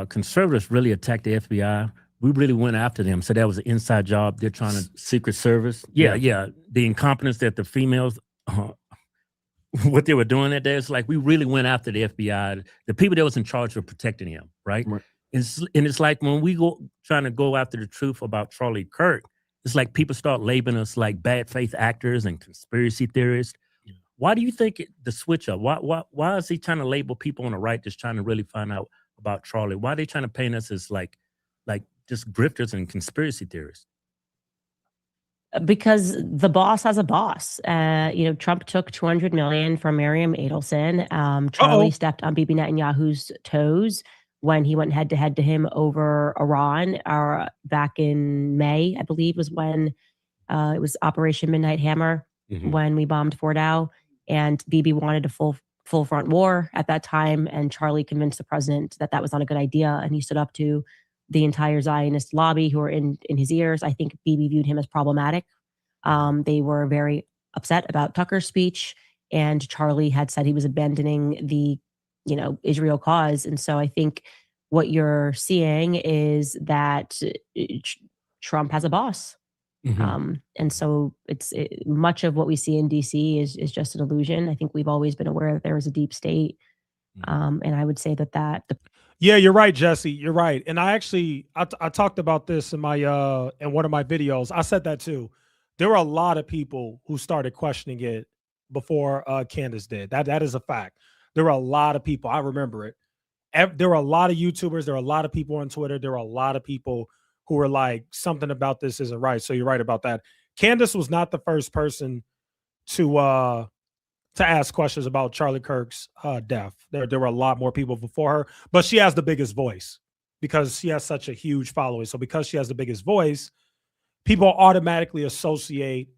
conservatives really attacked the FBI. We really went after them. So that was an inside job. They're trying to Secret Service. Yeah. The incompetence that the females, what they were doing that day, it's like we really went after the FBI, the people that was in charge of protecting him, right? It's like when we go trying to go after the truth about Charlie Kirk, it's like people start labeling us like bad faith actors and conspiracy theorists. Why do you think the switch up? Why is he trying to label people on the right just trying to really find out about Charlie? Why are they trying to paint us as like just grifters and conspiracy theorists? Because the boss has a boss. Trump took $200 million from Miriam Adelson. Charlie stepped on Bibi Netanyahu's toes when he went head to head to him over Iran. Back in May, I believe, was when it was Operation Midnight Hammer, when we bombed Fort Dow, and Bibi wanted a full front war at that time, and Charlie convinced the president that was not a good idea, and he stood up to the entire Zionist lobby who were in his ears. I think Bibi viewed him as problematic. They were very upset about Tucker's speech, and Charlie had said he was abandoning the, Israel cause. And so I think what you're seeing is that Trump has a boss. And so much of what we see in DC is just an illusion. I think we've always been aware that there is a deep state. And I would say that yeah, you're right, Jesse. You're right. And I talked about this in my in one of my videos. I said that too. There were a lot of people who started questioning it before Candace did. That is a fact. There were a lot of people. I remember it. There were a lot of YouTubers. There were a lot of people on Twitter. There were a lot of people who were like, something about this isn't right. So you're right about that. Candace was not the first person to ask questions about Charlie Kirk's death. There were a lot more people before her, but she has the biggest voice because she has such a huge following. So because she has the biggest voice, people automatically associate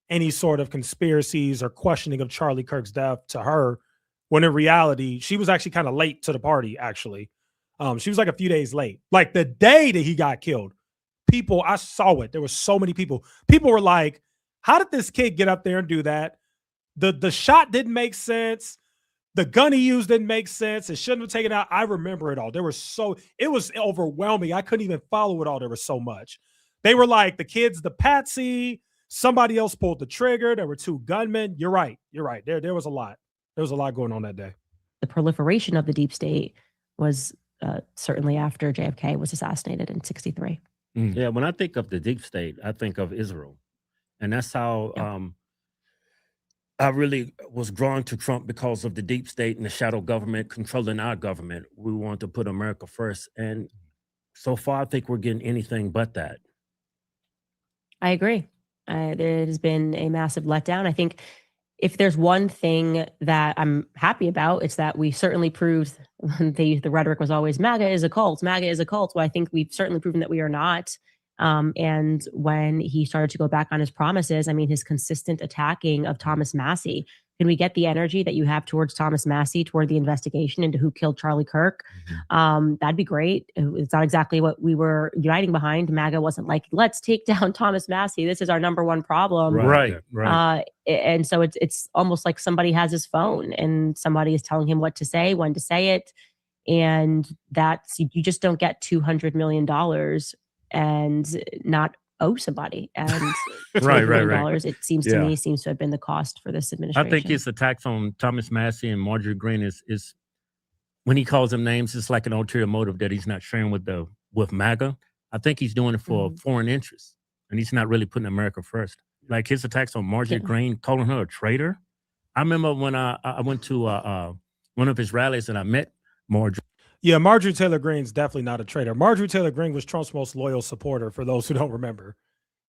any sort of conspiracies or questioning of Charlie Kirk's death to her, when in reality, she was actually kind of late to the party, actually. She was like a few days late. Like the day that he got killed, people, I saw it. There were so many people. People were like, how did this kid get up there and do that? The shot didn't make sense. The gun he used didn't make sense. It shouldn't have taken out. I remember it all. It was overwhelming. I couldn't even follow it all. There was so much. They were like, the kid's the patsy. Somebody else pulled the trigger. There were two gunmen. You're right. There was a lot. There was a lot going on that day. The proliferation of the deep state was certainly after JFK was assassinated in 1963. Yeah, when I think of the deep state, I think of Israel. And that's how I really was drawn to Trump, because of the deep state and the shadow government controlling our government. We want to put America first. And so far, I think we're getting anything but that. I agree. It has been a massive letdown. I think if there's one thing that I'm happy about, it's that we certainly proved the rhetoric was always MAGA is a cult. MAGA is a cult. Well, I think we've certainly proven that we are not. And when he started to go back on his promises, I mean, his consistent attacking of Thomas Massie, can we get the energy that you have towards Thomas Massie, toward the investigation into who killed Charlie Kirk? That'd be great. It's not exactly what we were uniting behind. MAGA wasn't like, let's take down Thomas Massie. This is our number one problem. Right. And so it's almost like somebody has his phone and somebody is telling him what to say, when to say it. And you just don't get $200 million and not owe somebody. And $200 it seems to me seems to have been the cost for this administration. I think his attacks on Thomas Massie and Marjorie Greene is when he calls them names, it's like an ulterior motive that he's not sharing with MAGA. I think he's doing it for foreign interests, and he's not really putting America first. Like his attacks on Marjorie Greene, calling her a traitor. I remember when I went to one of his rallies and I met Marjorie. Yeah, Marjorie Taylor Greene's definitely not a traitor. Marjorie Taylor Greene was Trump's most loyal supporter, for those who don't remember.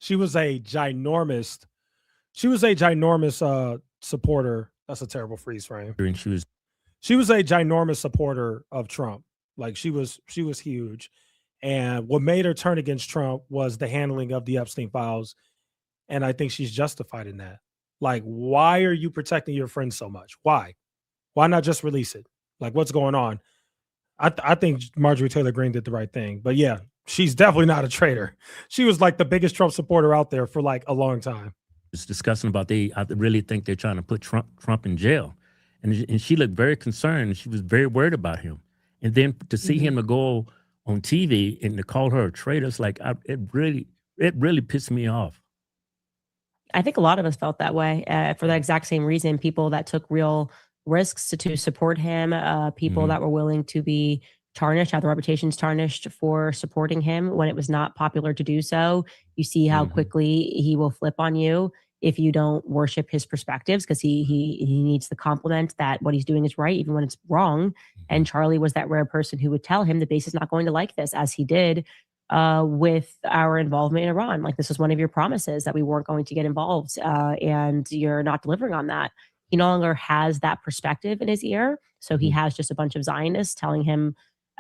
She was a ginormous supporter. That's a terrible freeze frame. She was a ginormous supporter of Trump. Like she was huge. And what made her turn against Trump was the handling of the Epstein files. And I think she's justified in that. Like, why are you protecting your friend so much? Why? Why not just release it? Like, what's going on? I think Marjorie Taylor Greene did the right thing. But yeah, she's definitely not a traitor. She was like the biggest Trump supporter out there for like a long time. It's discussing about I really think they're trying to put Trump in jail. And she looked very concerned. She was very worried about him. And then to see him to go on TV and to call her a traitor, it's like, it really pissed me off. I think a lot of us felt that way for the exact same reason. People that took real risks to support him, people that were willing to be tarnished, how the reputation's tarnished for supporting him when it was not popular to do so. You see how quickly he will flip on you if you don't worship his perspectives, because he needs the compliment that what he's doing is right, even when it's wrong. And Charlie was that rare person who would tell him the base is not going to like this, as he did with our involvement in Iran. Like, this was one of your promises that we weren't going to get involved, and you're not delivering on that. He no longer has that perspective in his ear. So he has just a bunch of Zionists telling him,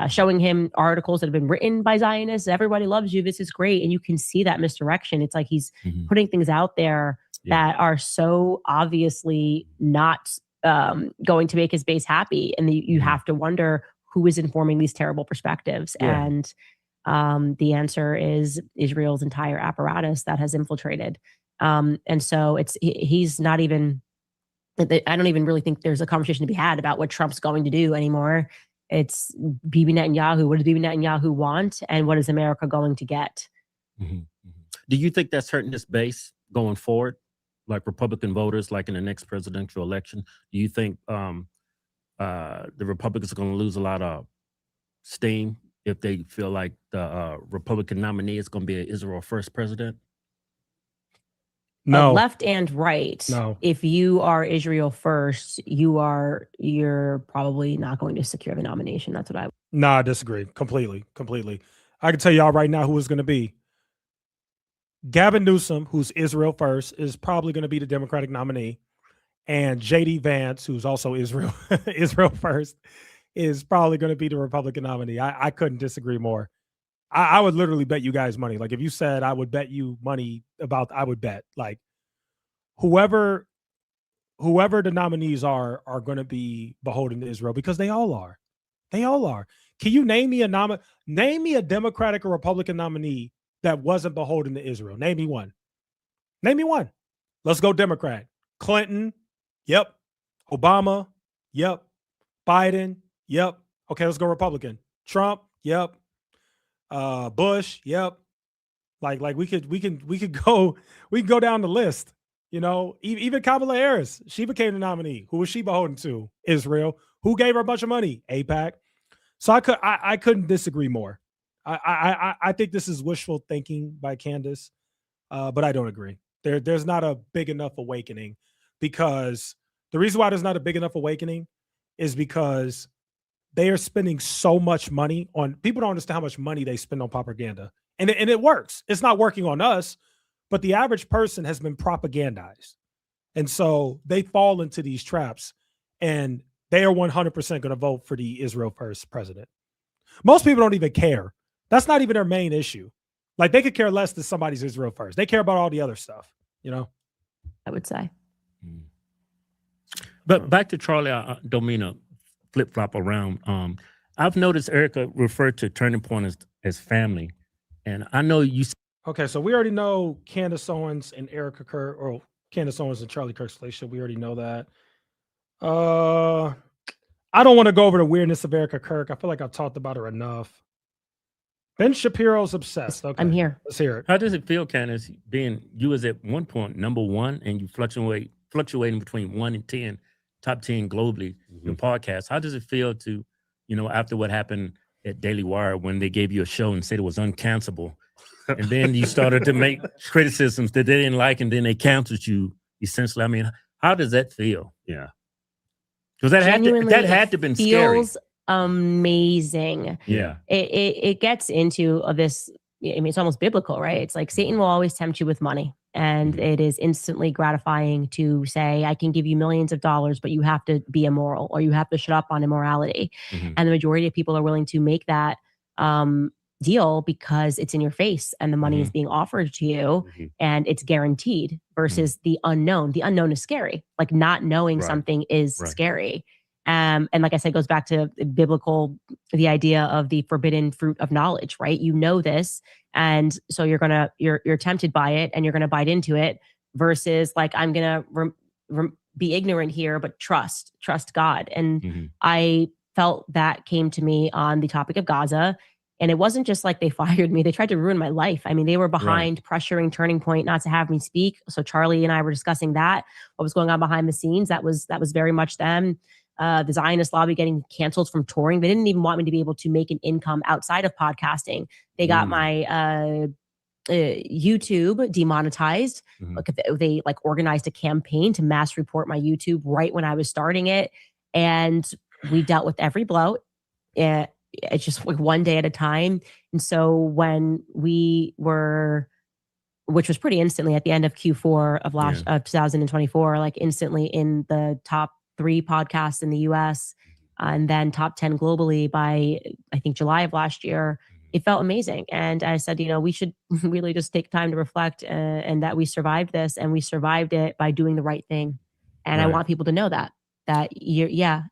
showing him articles that have been written by Zionists. Everybody loves you. This is great. And you can see that misdirection. It's like he's putting things out there that are so obviously not going to make his base happy. And you have to wonder who is informing these terrible perspectives. And the answer is Israel's entire apparatus that has infiltrated. And so he's not even, I don't even really think there's a conversation to be had about what Trump's going to do anymore. It's Bibi Netanyahu. What does Bibi Netanyahu want? And what is America going to get? Do you think that's hurting this base going forward? Like Republican voters, like in the next presidential election? Do you think the Republicans are going to lose a lot of steam if they feel like the Republican nominee is going to be an Israel first president? No. Left and right. No. If you are Israel first, you're probably not going to secure the nomination. That's what I. No, I disagree completely. I can tell y'all right now who it's going to be. Gavin Newsom, who's Israel first, is probably going to be the Democratic nominee, and JD Vance, who's also Israel first, is probably going to be the Republican nominee. I couldn't disagree more. I would literally bet you guys money. Like, if you said I would bet you money about, I would bet like whoever the nominees are going to be beholden to Israel, because they all are. They all are. Can you name me a Democratic or Republican nominee that wasn't beholden to Israel? Name me one. Name me one. Let's go Democrat. Clinton. Yep. Obama. Yep. Biden. Yep. Okay, let's go Republican. Trump. Yep. Bush. Yep. Like we could go down the list. You know, even Kamala Harris, she became the nominee. Who was she beholden to? Israel. Who gave her a bunch of money? AIPAC. So I couldn't disagree more. I think this is wishful thinking by Candace, but I don't agree. There's not a big enough awakening, because the reason why there's not a big enough awakening is because they are spending so much money on, people don't understand how much money they spend on propaganda, and it works. It's not working on us, but the average person has been propagandized, and so they fall into these traps, and they are 100% going to vote for the Israel first president. Most people don't even care. That's not even their main issue. Like, they could care less that somebody's Israel first. They care about all the other stuff, you know? I would say. But back to Charlie, I don't mean to flip-flop around. I've noticed Erika referred to Turning Point as family. And I know you... Okay, so we already know Candace Owens and Erika Kirk, or Candace Owens and Charlie Kirk's relationship. We already know that. I don't want to go over the weirdness of Erika Kirk. I feel like I've talked about her enough. Ben Shapiro's obsessed. Okay, I'm here. Let's hear it. How does it feel, Candace, being you was at one point #1 and you fluctuating between 1 and 10, top 10 globally, your podcast? How does it feel to, after what happened at Daily Wire when they gave you a show and said it was uncancelable, and then you started to make criticisms that they didn't like, and then they canceled you essentially? I mean, how does that feel? Yeah. Because that had to have been scary. Amazing. Yeah. It gets into this. I mean, it's almost biblical, right? It's like Satan will always tempt you with money, and it is instantly gratifying to say, I can give you millions of dollars, but you have to be immoral, or you have to shut up on immorality. And the majority of people are willing to make that deal because it's in your face and the money is being offered to you and it's guaranteed, versus the unknown. The unknown is scary. Like, not knowing something is scary. And like I said, it goes back to the idea of the forbidden fruit of knowledge, right? You know this, and so you're tempted by it, and you're gonna bite into it, versus like, I'm gonna be ignorant here, but trust God. And I felt that came to me on the topic of Gaza. And it wasn't just like they fired me. They tried to ruin my life. I mean, they were behind pressuring Turning Point not to have me speak. So Charlie and I were discussing that, what was going on behind the scenes. That was very much them. the Zionist lobby getting canceled from touring. They didn't even want me to be able to make an income outside of podcasting. They got my YouTube demonetized. Like they like organized a campaign to mass report my YouTube right when I was starting it, and we dealt with every blow. It's just like one day at a time. And so when we were, which was pretty instantly at the end of Q4 of of 2024, like instantly in the top 3 podcasts in the US, and then top 10 globally by I think July of last year. It felt amazing. And I said, we should really just take time to reflect and that we survived this, and we survived it by doing the right thing. And I want people to know that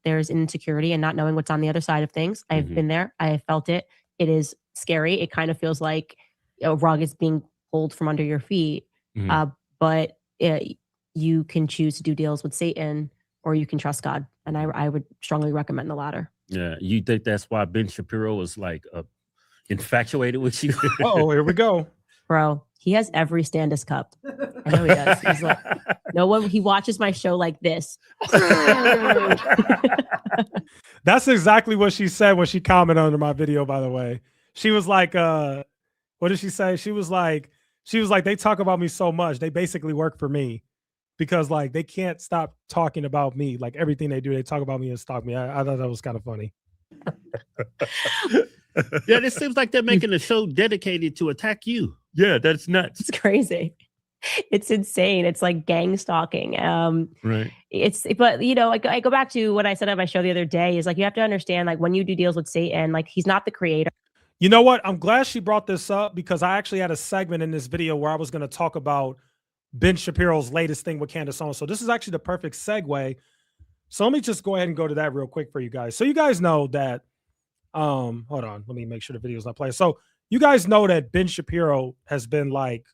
there's insecurity and not knowing what's on the other side of things. I've been there. I have felt it. It is scary. It kind of feels like a rug is being pulled from under your feet. But you can choose to do deals with Satan, or you can trust God. And I would strongly recommend the latter. Yeah. You think that's why Ben Shapiro was like infatuated with you? Oh, here we go. Bro, he has every Candace cup. I know he does. He's like, no one, he watches my show like this. That's exactly what she said when she commented under my video, by the way. She was like, what did she say? She was like, they talk about me so much. They basically work for me because like they can't stop talking about me. Like everything they do, they talk about me and stalk me. I thought that was kind of funny. Yeah, it seems like they're making a show dedicated to attack you. Yeah, that's nuts. It's crazy. It's insane. It's like gang stalking. Right. But I go back to what I said on my show the other day is like, you have to understand, like when you do deals with Satan, like he's not the creator. You know what? I'm glad she brought this up because I actually had a segment in this video where I was going to talk about Ben Shapiro's latest thing with Candace Owens. So this is actually the perfect segue. So let me just go ahead and go to that real quick for you guys. So you guys know that, hold on, let me make sure the video's not playing. So you guys know that Ben Shapiro has been like,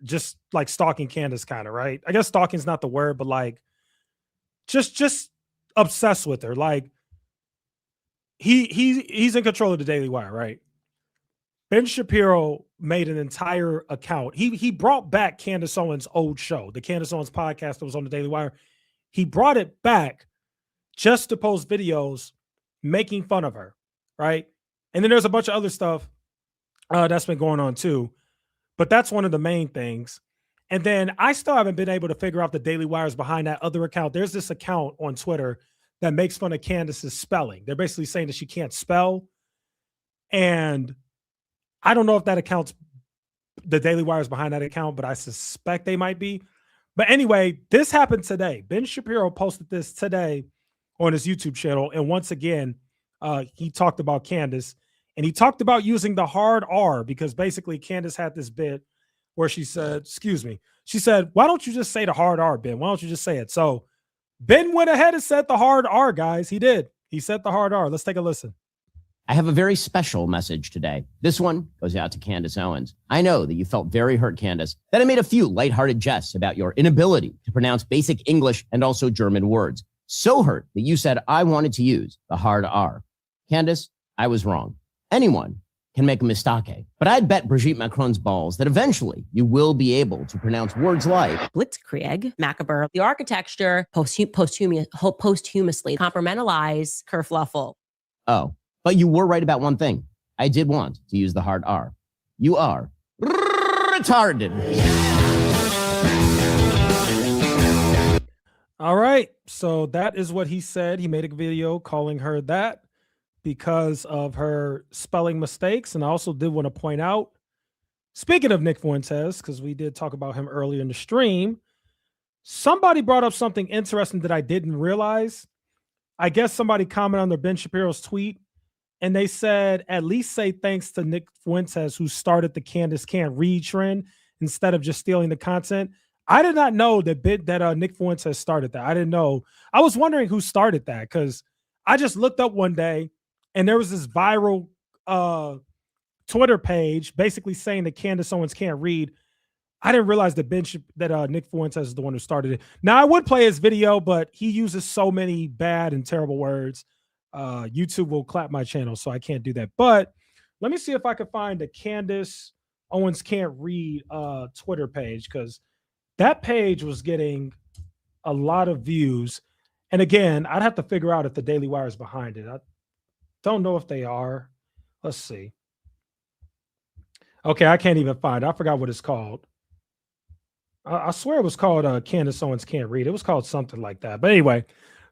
just like stalking Candace kind of, right? I guess stalking is not the word, but like just obsessed with her. Like he's in control of the Daily Wire, right? Ben Shapiro made an entire account. He brought back Candace Owens' old show, the Candace Owens podcast that was on the Daily Wire. He brought it back just to post videos making fun of her, right? And then there's a bunch of other stuff that's been going on too. But that's one of the main things. And then I still haven't been able to figure out the Daily Wires behind that other account. There's this account on Twitter that makes fun of Candace's spelling. They're basically saying that she can't spell. And I don't know if that account's the Daily Wires behind that account, but I suspect they might be. But anyway, this happened today. Ben Shapiro posted this today on his YouTube channel. And once again, he talked about Candace. And he talked about using the hard R because basically Candace had this bit where she said, she said, why don't you just say the hard R, Ben? Why don't you just say it? So Ben went ahead and said the hard R, guys. He did. He said the hard R. Let's take a listen. I have a very special message today. This one goes out to Candace Owens. I know that you felt very hurt, Candace, that I made a few lighthearted jests about your inability to pronounce basic English and also German words. So hurt that you said I wanted to use the hard R. Candace, I was wrong. Anyone can make a mistake, but I'd bet Brigitte Macron's balls that eventually you will be able to pronounce words like Blitzkrieg, macabre, the architecture, posthumously compartmentalize kerfluffle. Oh, but you were right about one thing. I did want to use the hard R. You are retarded. All right. So that is what he said. He made a video calling her that because of her spelling mistakes. And I also did want to point out, speaking of Nick Fuentes, because we did talk about him earlier in the stream, somebody brought up something interesting that I didn't realize. I guess somebody commented on their Ben Shapiro's tweet, and they said, at least say thanks to Nick Fuentes, who started the Candace can't read trend instead of just stealing the content. I did not know that Nick Fuentes started that. I didn't know. I was wondering who started that because I just looked up one day and there was this viral Twitter page basically saying that Candace Owens can't read. I didn't realize that Nick Fuentes is the one who started it. Now, I would play his video, but he uses so many bad and terrible words. YouTube will clap my channel, so I can't do that. But let me see if I can find the Candace Owens can't read Twitter page, because that page was getting a lot of views. And again, I'd have to figure out if the Daily Wire is behind it. I don't know if they are. Let's see. Okay, I can't even find it. I forgot what it's called. I swear it was called Candace Owens Can't Read. It was called something like that. But anyway,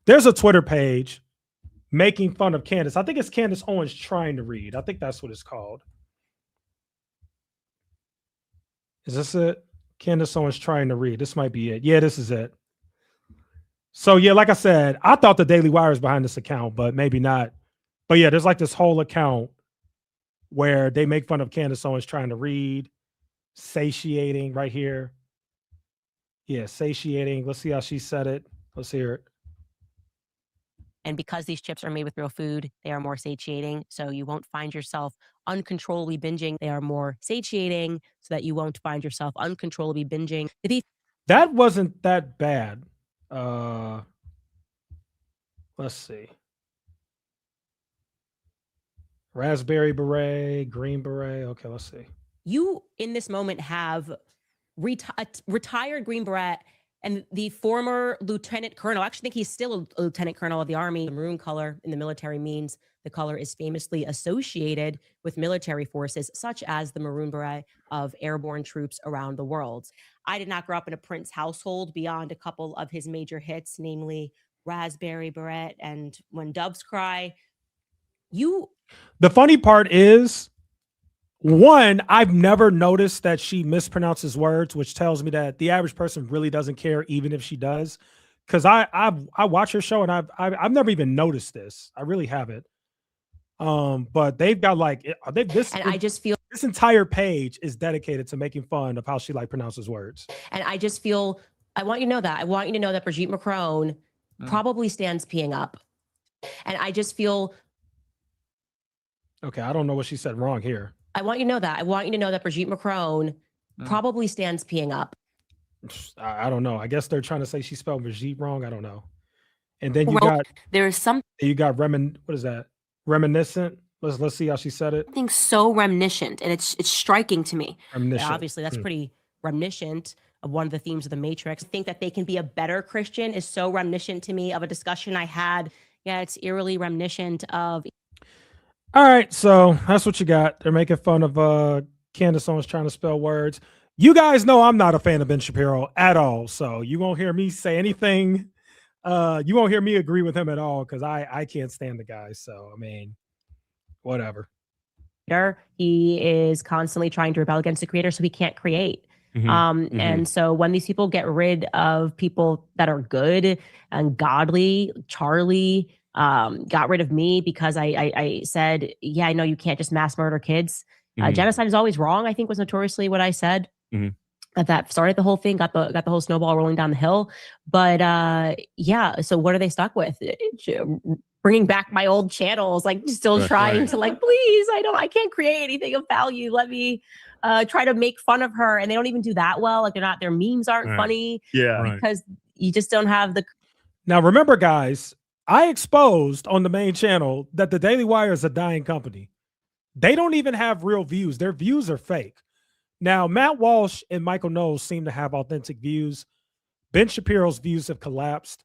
there's a Twitter page making fun of Candace. I think it's Candace Owens Trying to Read. I think that's what it's called. Is this it? Candace Owens Trying to Read. This might be it. Yeah, this is it. So yeah, like I said, I thought the Daily Wire is behind this account, but maybe not. But yeah, there's like this whole account where they make fun of Candace Owens Trying to Read, satiating right here. Yeah, satiating. Let's see how she said it. Let's hear it. And because these chips are made with real food, they are more satiating. So you won't find yourself uncontrollably binging. They are more satiating so that you won't find yourself uncontrollably binging. That wasn't that bad. Let's see. Raspberry beret, green beret. Okay, let's see. You, in this moment, have retired Green Beret and the former lieutenant colonel. I actually think he's still a lieutenant colonel of the Army. The maroon color in the military means the color is famously associated with military forces, such as the maroon beret of airborne troops around the world. I did not grow up in a Prince household beyond a couple of his major hits, namely Raspberry Beret and When Doves Cry. The funny part is, one, I've never noticed that she mispronounces words, which tells me that the average person really doesn't care, even if she does. Because I watch her show and I've never even noticed this. I really haven't. But they've got like I just feel this entire page is dedicated to making fun of how she like pronounces words. And I just feel I want you to know that Brigitte Macron probably stands peeing up. And I just feel okay. I don't know what she said wrong here. I want you to know that Brigitte Macron probably stands peeing up. I don't know. I guess they're trying to say she spelled Brigitte wrong. I don't know. And then you got what is that? Reminiscent. Let's see how she said it. Something so reminiscent, and it's striking to me. Reminiscent. Obviously, that's pretty reminiscent of one of the themes of the Matrix. I think that they can be a better Christian is so reminiscent to me of a discussion I had. Yeah, it's eerily reminiscent of. All right, so that's what you got. They're making fun of Candace Owens trying to spell words. You guys know I'm not a fan of Ben Shapiro at all, so you won't hear me say anything. You won't hear me agree with him at all because I can't stand the guy. So I mean, whatever. He is constantly trying to rebel against the creator, so he can't create. And so when these people get rid of people that are good and godly, Charlie got rid of me because I said, yeah, I know you can't just mass murder kids. Genocide is always wrong, I think was notoriously what I said. That started the whole thing, got the whole snowball rolling down the hill. But yeah, so what are they stuck with? Bringing back my old channels, like still trying to like, please, I can't create anything of value. Let me try to make fun of her. And they don't even do that well. Like their memes aren't funny. Yeah. Because you just don't have the. Now, remember, guys, I exposed on the main channel that the Daily Wire is a dying company. They don't even have real views. Their views are fake. Now, Matt Walsh and Michael Knowles seem to have authentic views. Ben Shapiro's views have collapsed.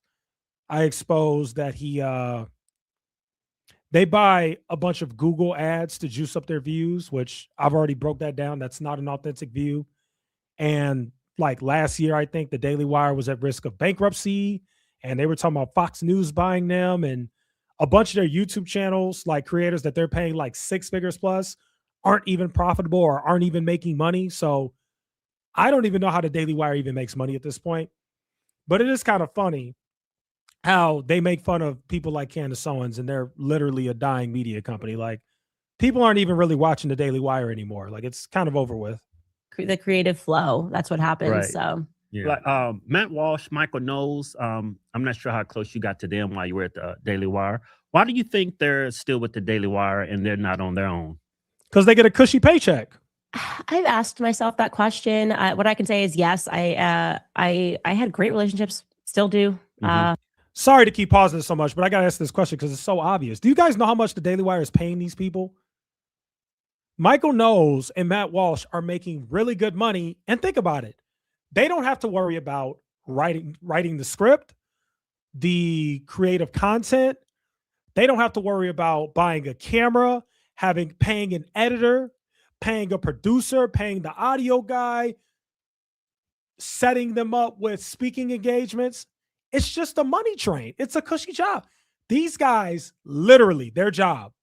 I exposed that they buy a bunch of Google ads to juice up their views, which I've already broke that down. That's not an authentic view. And like last year, I think the Daily Wire was at risk of bankruptcy. And they were talking about Fox News buying them, and a bunch of their YouTube channels, like creators that they're paying like 6 figures plus, aren't even profitable or aren't even making money. So I don't even know how the Daily Wire even makes money at this point. But it is kind of funny how they make fun of people like Candace Owens, and they're literally a dying media company. Like people aren't even really watching the Daily Wire anymore. Like it's kind of over with. The creative flow. That's what happens. Right. So. Yeah. Like Matt Walsh, Michael Knowles, I'm not sure how close you got to them while you were at the Daily Wire. Why do you think they're still with the Daily Wire and they're not on their own? Because they get a cushy paycheck. I've asked myself that question. What I can say is yes. I had great relationships, still do. Sorry to keep pausing so much, but I got to ask this question because it's so obvious. Do you guys know how much the Daily Wire is paying these people? Michael Knowles and Matt Walsh are making really good money. And think about it. They don't have to worry about writing the script. the creative content. They don't have to worry about buying a camera, paying an editor, paying a producer, paying the audio guy, setting them up with speaking engagements. It's just a money train. It's a cushy job. These guys, literally, their job,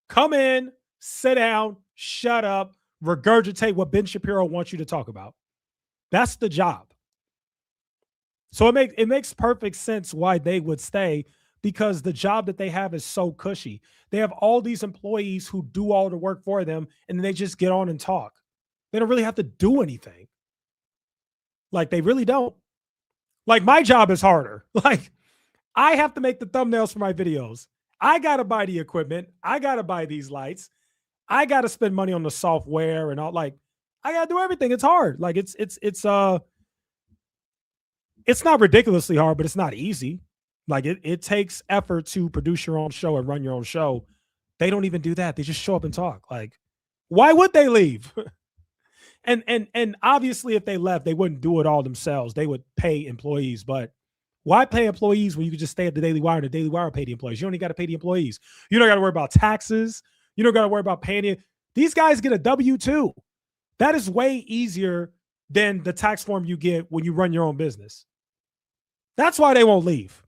come in, sit down, shut up, regurgitate what Ben Shapiro wants you to talk about. That's the job. So it makes perfect sense why they would stay, because the job that they have is so cushy. They have all these employees who do all the work for them, and then they just get on and talk. They don't really have to do anything. Like, they really don't. Like, my job is harder. Like, I have to make the thumbnails for my videos. I got to buy the equipment. I got to buy these lights. I got to spend money on the software and all. Like, I got to do everything. It's hard. Like, it's not ridiculously hard, but it's not easy. Like, it takes effort to produce your own show and run your own show. They don't even do that. They just show up and talk. Like, why would they leave? And obviously, if they left, they wouldn't do it all themselves. They would pay employees. But why pay employees when you could just stay at the Daily Wire and the Daily Wire pay the employees? You only got to pay the employees. You don't got to worry about taxes. You don't got to worry about paying it. These guys get a W-2. That is way easier than the tax form you get when you run your own business. That's why they won't leave.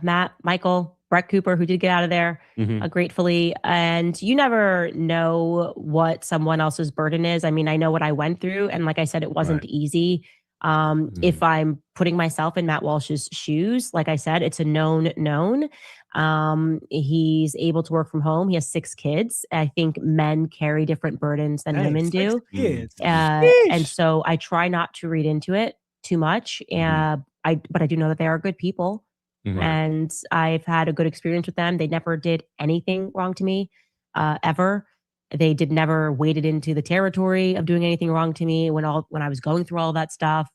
Matt, Michael, Brett Cooper, who did get out of there gratefully. And you never know what someone else's burden is. I mean, I know what I went through. And like I said, it wasn't easy. If I'm putting myself in Matt Walsh's shoes, like I said, it's a known. He's able to work from home. He has 6 kids. I think men carry different burdens than women do. And so I try not to read into it too much. But I do know that they are good people. And I've had a good experience with them. They never did anything wrong to me, ever. They never waded into the territory of doing anything wrong to me when I was going through all that stuff.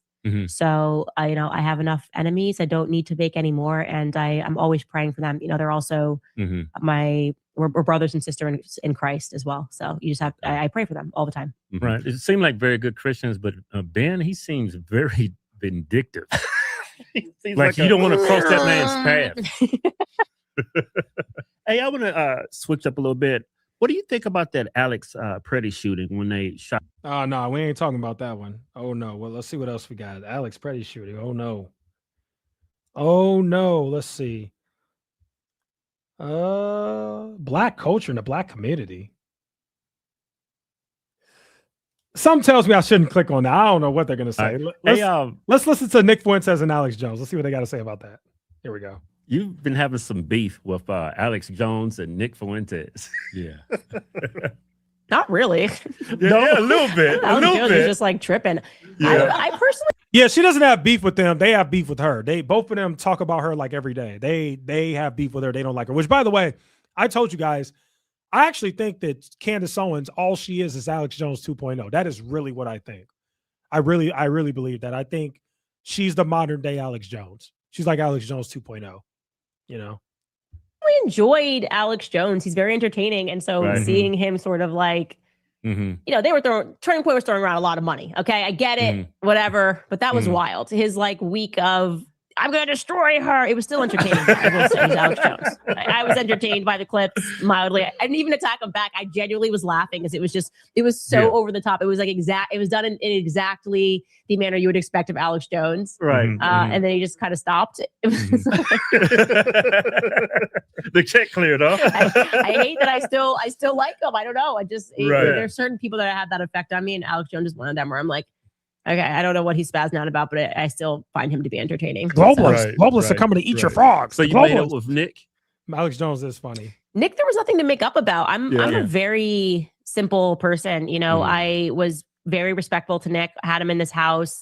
So I have enough enemies. I don't need to make any more, and I'm always praying for them. They're also we're brothers and sisters in Christ as well. So you just have I pray for them all the time. Right. It seemed like very good Christians, but Ben, he seems very vindictive. Like you don't want to cross that man's path. Hey, I want to switch up a little bit. What do you think about that Alex Preddy shooting when they shot? Oh, no, we ain't talking about that one. Oh, no. Well, let's see what else we got. Alex Preddy shooting. Oh, no. Oh, no. Let's see. Black culture in the Black community. Some tells me I shouldn't click on that. I don't know what they're going to say. Let's listen to Nick Fuentes and Alex Jones. Let's see what they got to say about that. Here we go. You've been having some beef with Alex Jones and Nick Fuentes. Yeah. Not really. Yeah, a little bit. Alex Jones is just like tripping. Yeah. I personally. Yeah, she doesn't have beef with them. They have beef with her. Both of them talk about her like every day. They have beef with her. They don't like her. Which, by the way, I told you guys, I actually think that Candace Owens, all she is Alex Jones 2.0. That is really what I think. I really believe that. I think she's the modern day Alex Jones. She's like Alex Jones 2.0. I enjoyed Alex Jones. He's very entertaining. And so seeing him sort of like, they were Turning Point was throwing around a lot of money. Okay. I get it, whatever. But that was wild. His like week of, I'm going to destroy her. It was still entertaining. I will say, Alex Jones. I was entertained by the clips mildly. I didn't even attack him back. I genuinely was laughing because it was so over the top. It was like it was done in exactly the manner you would expect of Alex Jones. Right. And then he just kind of stopped. The check cleared off. I hate that I still like him. I don't know. There's certain people that have that effect on me, and Alex Jones is one of them where I'm like, okay, I don't know what he's spazzing out about, but I still find him to be entertaining. Globalists are coming to eat your frogs. So you made up with Nick? Alex Jones is funny. Nick, there was nothing to make up about. I'm a very simple person. I was very respectful to Nick. I had him in this house.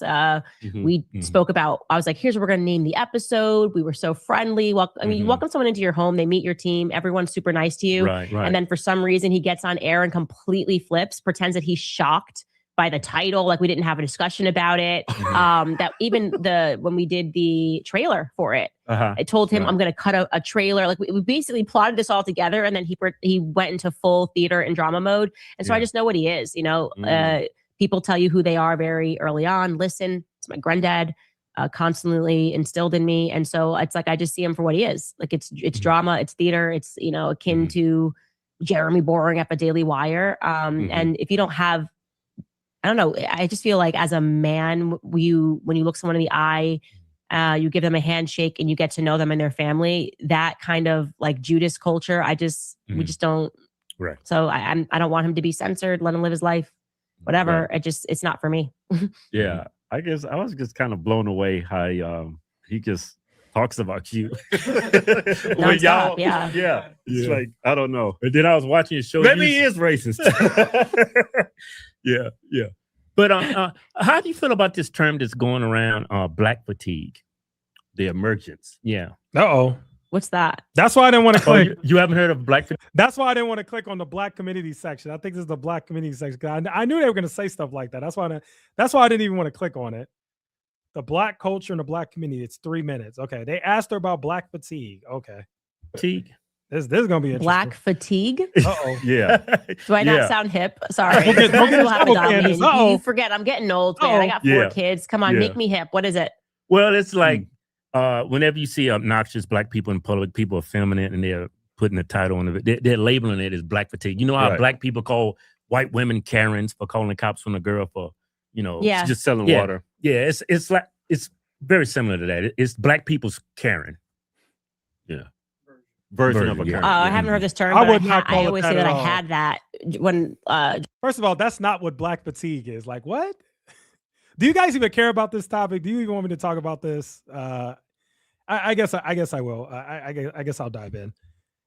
We spoke about, I was like, here's what we're going to name the episode. We were so friendly. You welcome someone into your home. They meet your team. Everyone's super nice to you. Right. And then for some reason, he gets on air and completely flips, pretends that he's shocked by the title, like we didn't have a discussion about it. That even when we did the trailer for it, I told him I'm going to cut a trailer. Like we basically plotted this all together, and then he went into full theater and drama mode. And so I just know what he is. People tell you who they are very early on. Listen, it's my granddad. constantly instilled in me. And so it's like I just see him for what he is. Like it's drama, it's theater, it's akin to Jeremy Boring at the Daily Wire. And if you don't have, I don't know, I just feel like as a man, when you look someone in the eye, you give them a handshake and you get to know them and their family, that kind of like Judas culture, we just don't. Right. So I don't want him to be censored. Let him live his life, whatever. Right. It's not for me. Yeah. I guess I was just kind of blown away how he just talks about you. When Nonstop, yeah. Yeah. It's like, I don't know. And then I was watching your show. Maybe he is racist. Yeah. But how do you feel about this term that's going around, black fatigue? The emergence. Yeah. Uh-oh. What's that? That's why I didn't want to click. You haven't heard of black fatigue? That's why I didn't want to click on the black community section. I think this is the black community section. I knew they were going to say stuff like that. That's why I didn't even want to click on it. The black culture and the black community. It's 3 minutes. Okay. They asked her about black fatigue. Okay. Fatigue. This is going to be interesting. Black fatigue? Uh-oh. Yeah. Do I not sound hip? Sorry. Don't get in trouble, Candace. You forget I'm getting old, man. I got 4 kids. Come on, make me hip. What is it? Well, it's like whenever you see obnoxious black people in public, people are filming it and they're putting the title on it. They're labeling it as black fatigue. You know how black people call white women Karens for calling the cops on a girl for, just selling water. Yeah, it's very similar to that. It's black people's Karen. Yeah. Version of a Karen. I haven't heard this term. I but would not call I it always that say that at I all. had that when. First of all, that's not what black fatigue is. Like, what? Do you guys even care about this topic? Do you even want me to talk about this? I guess I will. I guess I'll dive in.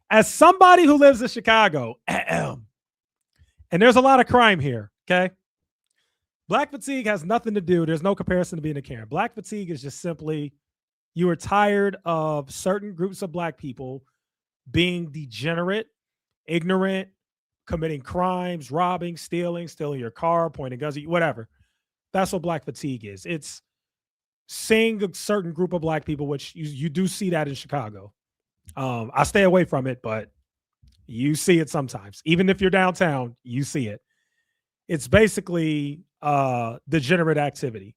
As somebody who lives in Chicago, and there's a lot of crime here, okay? Black fatigue has nothing to do. There's no comparison to being a Karen. Black fatigue is just simply you are tired of certain groups of black people being degenerate, ignorant, committing crimes, robbing, stealing your car, pointing guns at you, whatever. That's what black fatigue is. It's seeing a certain group of black people, which you do see that in Chicago. I stay away from it, but you see it sometimes. Even if you're downtown, you see it. It's basically degenerate activity.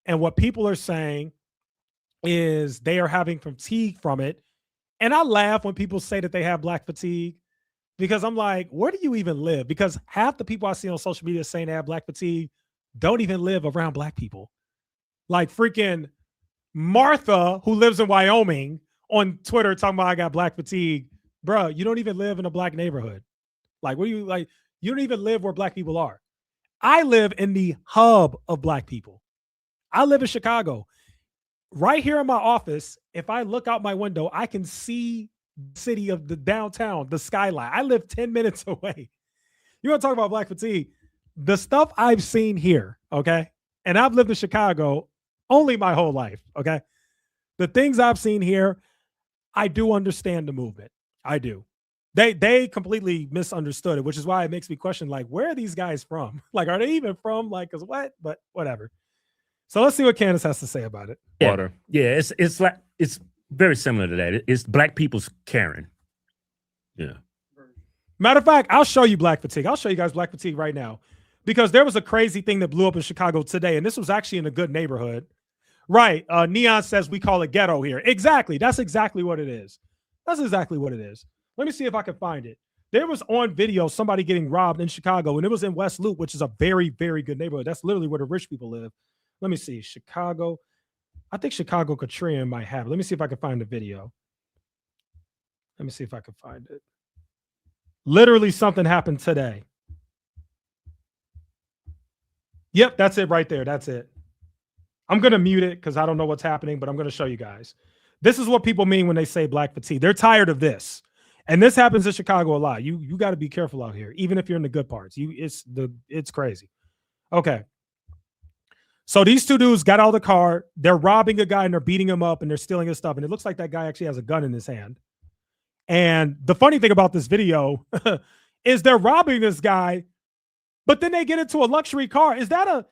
And what people are saying is they are having fatigue from it. And I laugh when people say that they have black fatigue because I'm like, where do you even live? Because half the people I see on social media saying they have black fatigue don't even live around black people. Like freaking Martha, who lives in Wyoming, on Twitter talking about I got black fatigue. Bro, you don't even live in a black neighborhood. Like, what do you like? You don't even live where black people are. I live in the hub of black people. I live in Chicago. Right here in my office, if I look out my window, I can see the city of the downtown, the skyline. I live 10 minutes away. You want to talk about black fatigue? The stuff I've seen here, okay? And I've lived in Chicago only my whole life, okay? The things I've seen here, I do understand the movement. I do. They completely misunderstood it, which is why it makes me question, like, where are these guys from? Like, are they even from? Like, cause what? But whatever. So let's see what Candace has to say about it. Water. Yeah, it's like it's very similar to that. It's black people's Karen. Yeah. Matter of fact, I'll show you black fatigue. I'll show you guys black fatigue right now. Because there was a crazy thing that blew up in Chicago today, and this was actually in a good neighborhood. Right. Neon says we call it ghetto here. Exactly. That's exactly what it is. That's exactly what it is. Let me see if I can find it. There was on video somebody getting robbed in Chicago, and it was in West Loop, which is a very, very good neighborhood. That's literally where the rich people live. Let me see. Chicago. I think Chicago Katrina might have it. Let me see if I can find the video. Let me see if I can find it. Literally something happened today. Yep, that's it right there. That's it. I'm going to mute it because I don't know what's happening, but I'm going to show you guys. This is what people mean when they say black fatigue. They're tired of this. And this happens in Chicago a lot. You got to be careful out here, even if you're in the good parts. It's crazy. Okay. So these two dudes got out of the car. They're robbing a guy and they're beating him up and they're stealing his stuff. And it looks like that guy actually has a gun in his hand. And the funny thing about this video is they're robbing this guy, but then they get into a luxury car. Is that a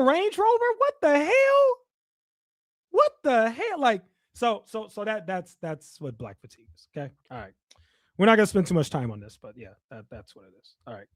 Range Rover? What the hell? What the hell? Like, so that's what black fatigue is. Okay. All right. We're not gonna spend too much time on this, but yeah, that's what it is. All right.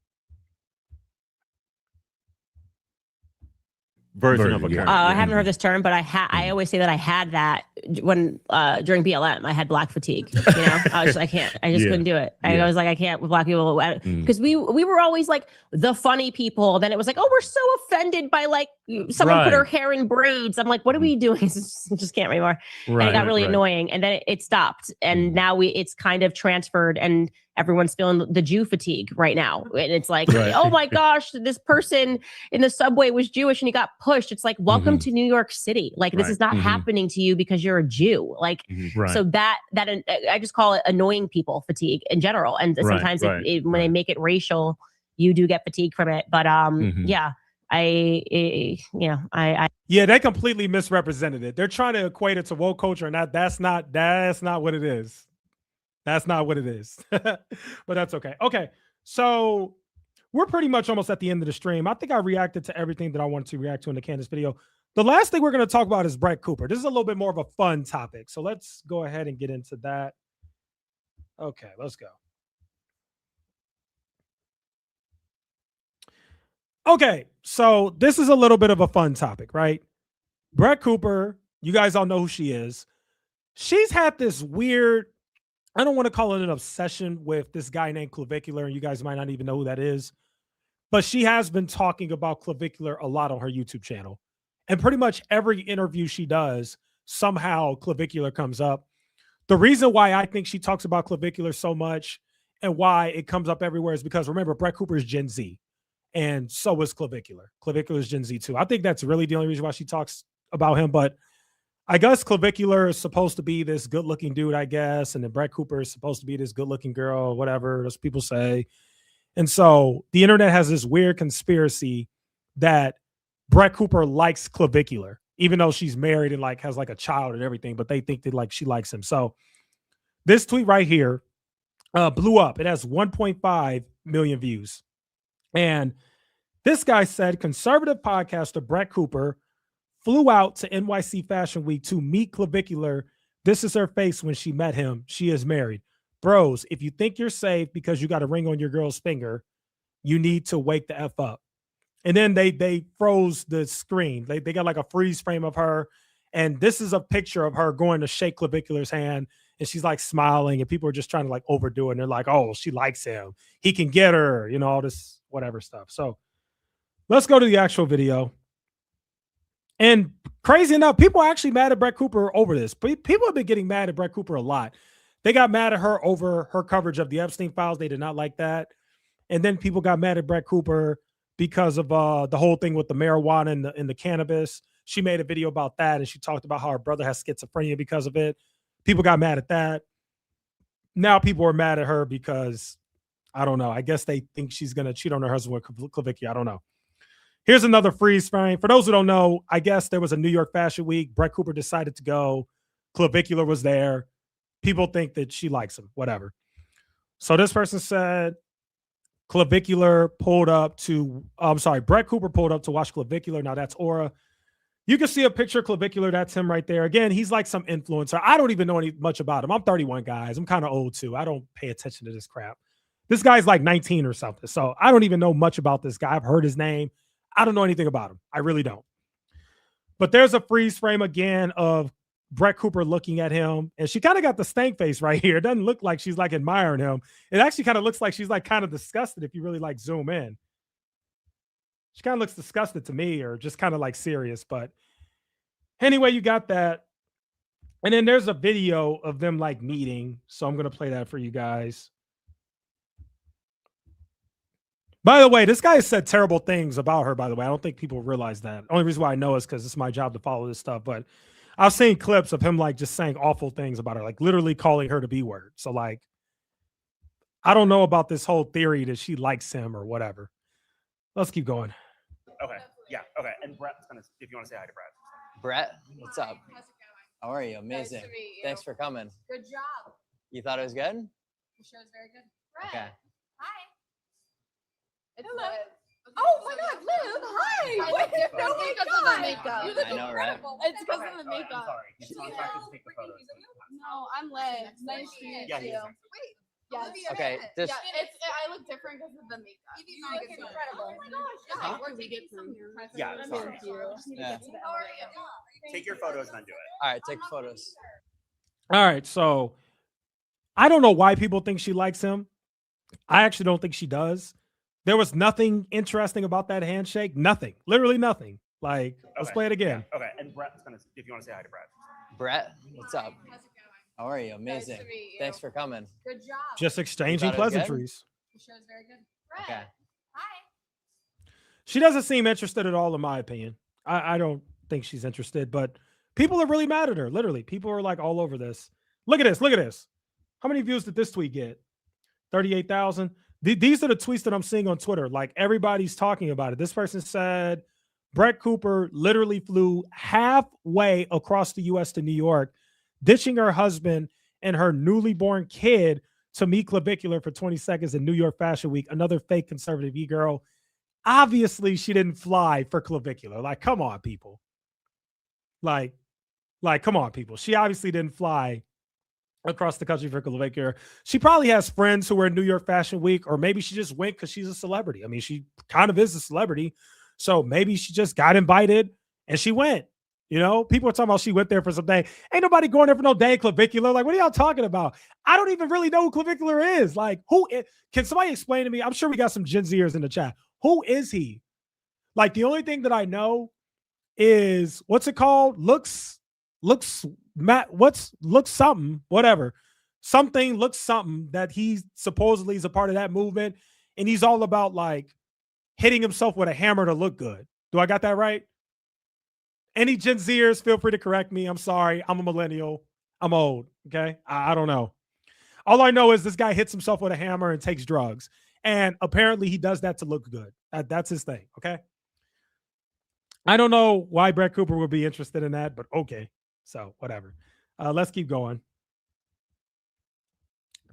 version of a yeah. Kirk. I haven't heard this term, but I always say that I had that when during BLM. I had black fatigue. You know, I was I just couldn't do it. I was like, I can't with black people because we were always like the funny people. Then it was like, oh, we're so offended by like someone put her hair in braids. I'm like, what are we doing? Just can't anymore. And it got really annoying, and then it stopped, and now it's kind of transferred, and everyone's feeling the Jew fatigue right now. And it's like, oh my gosh, this person in the subway was Jewish and he got pushed. It's like, welcome to New York City. Like, this is not happening to you because you're a Jew. Like, so that I just call it annoying people fatigue in general. And sometimes when they make it racial, you do get fatigue from it. But yeah, yeah, they completely misrepresented it. They're trying to equate it to woke culture, and that's not what it is. That's not what it is. But that's okay. Okay, so we're pretty much almost at the end of the stream. I think I reacted to everything that I wanted to react to in the Candace video. The last thing we're going to talk about is Brett Cooper. This is a little bit more of a fun topic, so let's go ahead and get into that. Okay, let's go. Okay, so this is a little bit of a fun topic, right? Brett Cooper, you guys all know who she is. She's had this weird, I don't want to call it an obsession with this guy named Clavicular, and you guys might not even know who that is, but she has been talking about Clavicular a lot on her YouTube channel. And pretty much every interview she does, somehow Clavicular comes up. The reason why I think she talks about Clavicular so much and why it comes up everywhere is because, remember, Brett Cooper is Gen Z, and so is Clavicular. Clavicular is Gen Z too. I think that's really the only reason why she talks about him, but I guess Clavicular is supposed to be this good-looking dude, I guess, and then Brett Cooper is supposed to be this good-looking girl, whatever those people say. And so the internet has this weird conspiracy that Brett Cooper likes Clavicular, even though she's married and like has like a child and everything, but they think that like she likes him. So this tweet right here blew up. It has 1.5 million views. And this guy said, conservative podcaster Brett Cooper flew out to NYC Fashion Week to meet Clavicular. This is her face when she met him. She is married. Bros, if you think you're safe because you got a ring on your girl's finger, you need to wake the F up. And then they froze the screen. They got like a freeze frame of her. And this is a picture of her going to shake Clavicular's hand. And she's like smiling, and people are just trying to like overdo it. And they're like, oh, she likes him. He can get her, you know, all this whatever stuff. So let's go to the actual video. And crazy enough, people are actually mad at Brett Cooper over this. People have been getting mad at Brett Cooper a lot. They got mad at her over her coverage of the Epstein files. They did not like that. And then people got mad at Brett Cooper because of the whole thing with the marijuana and the cannabis. She made a video about that, and she talked about how her brother has schizophrenia because of it. People got mad at that. Now people are mad at her because, I don't know, I guess they think she's going to cheat on her husband with Clavicular. I don't know. Here's another freeze frame. For those who don't know, I guess there was a New York Fashion Week. Brett Cooper decided to go. Clavicular was there. People think that she likes him, whatever. So this person said Clavicular pulled up to, Brett Cooper pulled up to watch Clavicular. Now that's Aura. You can see a picture of Clavicular. That's him right there. Again, he's like some influencer. I don't even know much about him. I'm 31, guys. I'm kind of old too. I don't pay attention to this crap. This guy's like 19 or something. So I don't even know much about this guy. I've heard his name. I don't know anything about him. I really don't. But there's a freeze frame again of Brett Cooper looking at him. And she kind of got the stank face right here. It doesn't look like she's like admiring him. It actually kind of looks like she's like kind of disgusted if you really like zoom in. She kind of looks disgusted to me, or just kind of like serious. But anyway, you got that. And then there's a video of them like meeting. So I'm going to play that for you guys. By the way, this guy has said terrible things about her, by the way. I don't think people realize that. The only reason why I know is because it's my job to follow this stuff. But I've seen clips of him like just saying awful things about her, like literally calling her the B word. So like, I don't know about this whole theory that she likes him or whatever. Let's keep going. Okay. Yeah. Okay. And Brett's gonna, if you want to say hi to Brett. Brett, what's up? How are you? Amazing. Nice to meet you. Thanks for coming. Good job. You thought it was good? The show's very good. Brett. Okay. Hi. Hello. Oh my God, Liv! Hi. Wait, no, because of the makeup. You look I know, right? incredible. It's because of the makeup. I'm sorry. He's contracted to take the photos. No, I'm Liv. Nice to meet you. Yeah, Wait. Yes. Okay, this. Yeah, I look different because of the makeup. You look incredible. Oh my gosh. Huh? We're taking some. Yeah, sorry. Yeah. Take your photos and then do it. All right, take photos. All right, so I don't know why people think she likes him. I actually don't think she does. There was nothing interesting about that handshake. Nothing. Literally nothing. Like, let's play it again. Yeah. Okay, and Brett's gonna, if you want to say hi to Brett. Brett, what's up? How's it going? How are you? Amazing. Nice to meet you. Thanks for coming. Good job. Just exchanging thought it was good? pleasantries. The show's very good. Brett. Okay. Hi. She doesn't seem interested at all, in my opinion. I don't think she's interested, but people are really mad at her. Literally, people are like all over this. Look at this. Look at this. How many views did this tweet get? 38,000. These are the tweets that I'm seeing on Twitter. Like, everybody's talking about it. This person said Brett Cooper literally flew halfway across the U.S. to New York, ditching her husband and her newly born kid to meet Clavicular for 20 seconds in New York Fashion Week. Another fake conservative e-girl. Obviously, she didn't fly for Clavicular. Like, come on, people. Like, come on, people. She obviously didn't fly across the country for Clavicular. She probably has friends who were in New York Fashion Week, or maybe she just went because she's a celebrity. I mean, she kind of is a celebrity. So maybe she just got invited and she went. You know, people are talking about she went there for some day. Ain't nobody going there for no day Clavicular. Like, what are y'all talking about? I don't even really know who Clavicular is. Like, can somebody explain to me? I'm sure we got some Gen Zers in the chat. Who is he? Like, the only thing that I know is, what's it called? Looks something, whatever. Something looks something that he supposedly is a part of that movement. And he's all about like hitting himself with a hammer to look good. Do I got that right? Any Gen Zers, feel free to correct me. I'm sorry. I'm a millennial. I'm old. Okay. I don't know. All I know is this guy hits himself with a hammer and takes drugs. And apparently he does that to look good. That's his thing. Okay. I don't know why Brett Cooper would be interested in that, but okay. So whatever. Let's keep going.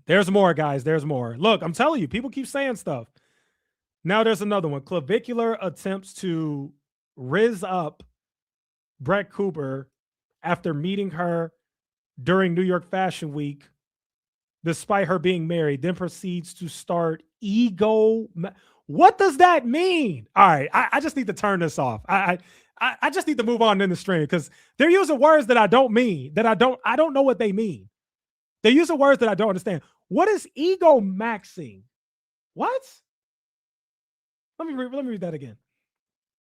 There's more, guys. There's more. Look, I'm telling you, people keep saying stuff. Now there's another one. Clavicular attempts to rizz up Brett Cooper after meeting her during New York Fashion Week, despite her being married, then proceeds to start ego. What does that mean? All right, I just need to turn this off. I just need to move on in the stream because they're using words that I don't mean, that I don't know what they mean. They're using words that I don't understand. What is ego maxing? What? Let me read that again.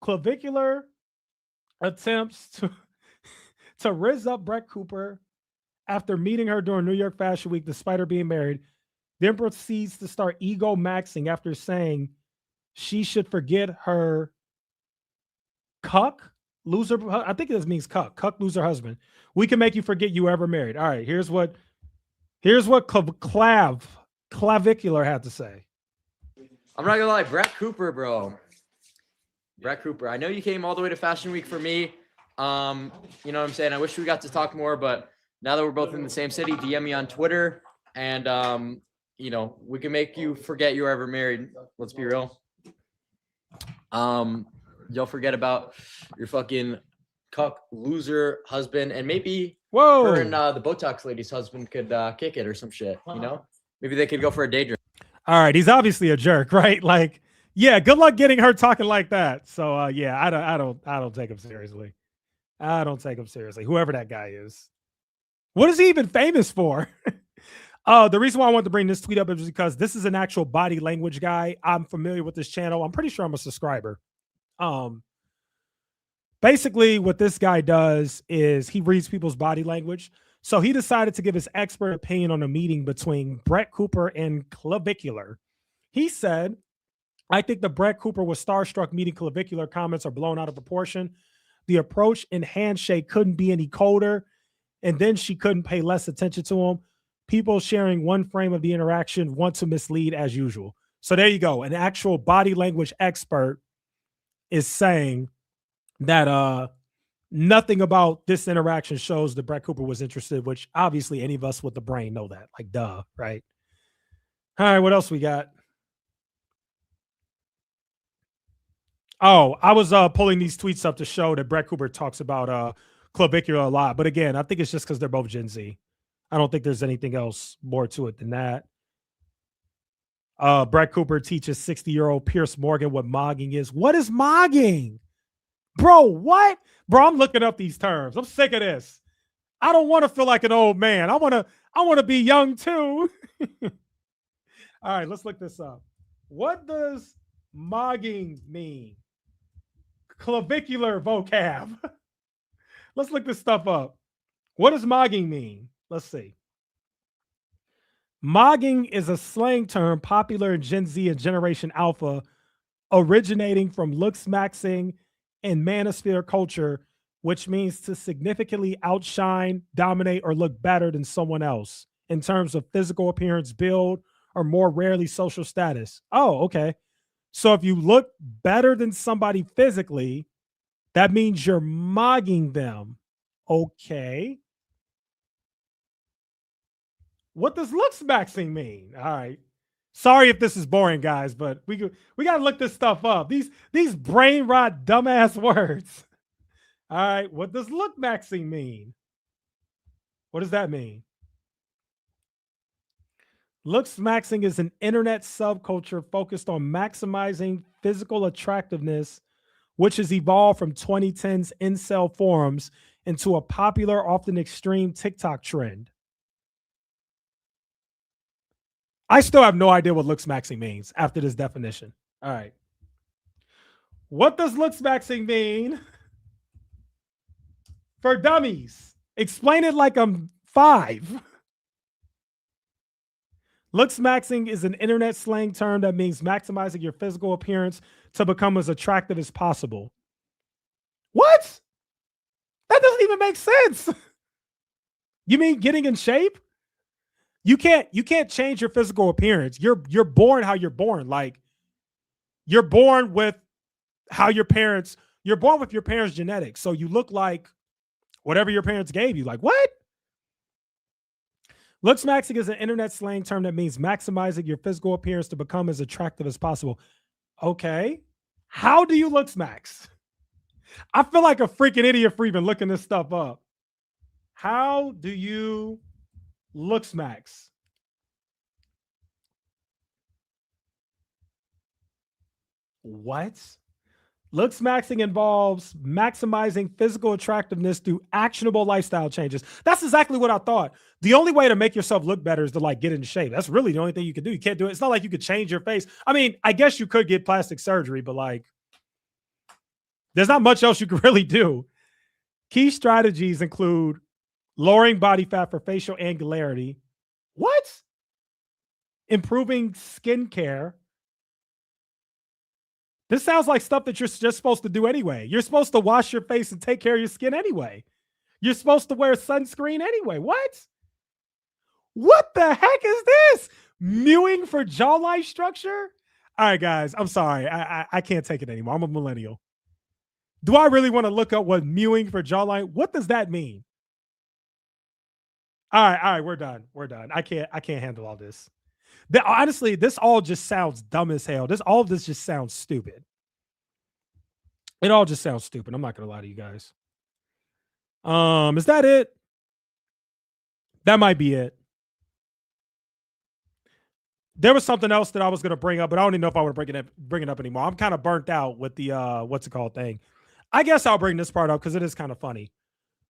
Clavicular attempts to rizz up Brett Cooper after meeting her during New York Fashion Week, despite her being married, then proceeds to start ego maxing after saying she should forget her cuck loser. I think this means cuck loser husband. We can make you forget you ever married. All right, here's what Clavicular had to say. I'm not gonna lie, Brett Cooper, bro. Brett Cooper. I know you came all the way to Fashion Week for me. You know what I'm saying? I wish we got to talk more, but now that we're both in the same city, DM me on Twitter and you know, we can make you forget you were ever married. Let's be real. You'll forget about your fucking cuck loser husband, and maybe her and the Botox lady's husband could kick it or some shit, you know? Maybe they could go for a day drink. All right, he's obviously a jerk, right? Like, yeah, good luck getting her talking like that. So yeah, I don't take him seriously. I don't take him seriously. Whoever that guy is. What is he even famous for? The reason why I wanted to bring this tweet up is because this is an actual body language guy. I'm familiar with this channel. I'm pretty sure I'm a subscriber. Basically what this guy does is he reads people's body language. So he decided to give his expert opinion on a meeting between Brett Cooper and Clavicular. He said, I think the Brett Cooper was starstruck meeting Clavicular comments are blown out of proportion. The approach and handshake couldn't be any colder. And then she couldn't pay less attention to him. People sharing one frame of the interaction want to mislead as usual. So there you go. An actual body language expert is saying that nothing about this interaction shows that Brett Cooper was interested, which obviously any of us with the brain know that. Like, duh, right? All right, what else we got? Oh, I was pulling these tweets up to show that Brett Cooper talks about Clavicular a lot. But again, I think it's just because they're both Gen Z. I don't think there's anything else more to it than that. Brett Cooper teaches 60-year-old Pierce Morgan what mogging is. What is mogging? Bro, what? Bro, I'm looking up these terms. I'm sick of this. I don't want to feel like an old man. I want to be young too. All right, let's look this up. What does mogging mean? Clavicular vocab. Let's look this stuff up. What does mogging mean? Let's see. Mogging is a slang term popular in Gen Z and Generation Alpha, originating from looks-maxing and manosphere culture, which means to significantly outshine, dominate, or look better than someone else in terms of physical appearance, build, or more rarely social status. Oh, okay. So if you look better than somebody physically, that means you're mogging them. Okay. What does looks maxing mean? All right. Sorry if this is boring, guys, but we got to look this stuff up. These brain rot dumbass words. All right. What does look maxing mean? What does that mean? Looks maxing is an internet subculture focused on maximizing physical attractiveness, which has evolved from 2010's incel forums into a popular, often extreme TikTok trend. I still have no idea what looks maxing means after this definition. All right. What does looks maxing mean for dummies? Explain it like I'm 5. Looks maxing is an internet slang term that means maximizing your physical appearance to become as attractive as possible. What? That doesn't even make sense. You mean getting in shape? You can't change your physical appearance. You're born how you're born. Like, you're born with how your parents, you're born with your parents' genetics. So you look like whatever your parents gave you. Like, what? Looks maxing is an internet slang term that means maximizing your physical appearance to become as attractive as possible. Okay. How do you looks max? I feel like a freaking idiot for even looking this stuff up. How do you looks max? What? Looks maxing involves maximizing physical attractiveness through actionable lifestyle changes. That's exactly what I thought. The only way to make yourself look better is to like get into shape. That's really the only thing you can do. You can't do it. It's not like you could change your face. I mean, I guess you could get plastic surgery, but like, there's not much else you can really do. Key strategies include lowering body fat for facial angularity. What? Improving skincare. This sounds like stuff that you're just supposed to do anyway. You're supposed to wash your face and take care of your skin anyway. You're supposed to wear sunscreen anyway. What? What the heck is this? Mewing for jawline structure? All right, guys, I'm sorry. I can't take it anymore. I'm a millennial. Do I really want to look up what mewing for jawline? What does that mean? All right, we're done. We're done. I can't handle all this. Honestly, this all just sounds dumb as hell. All of this just sounds stupid. It all just sounds stupid. I'm not gonna lie to you guys. Is that it? That might be it. There was something else that I was gonna bring up, but I don't even know if I would bring it up anymore. I'm kind of burnt out with the what's it called thing. I guess I'll bring this part up because it is kind of funny.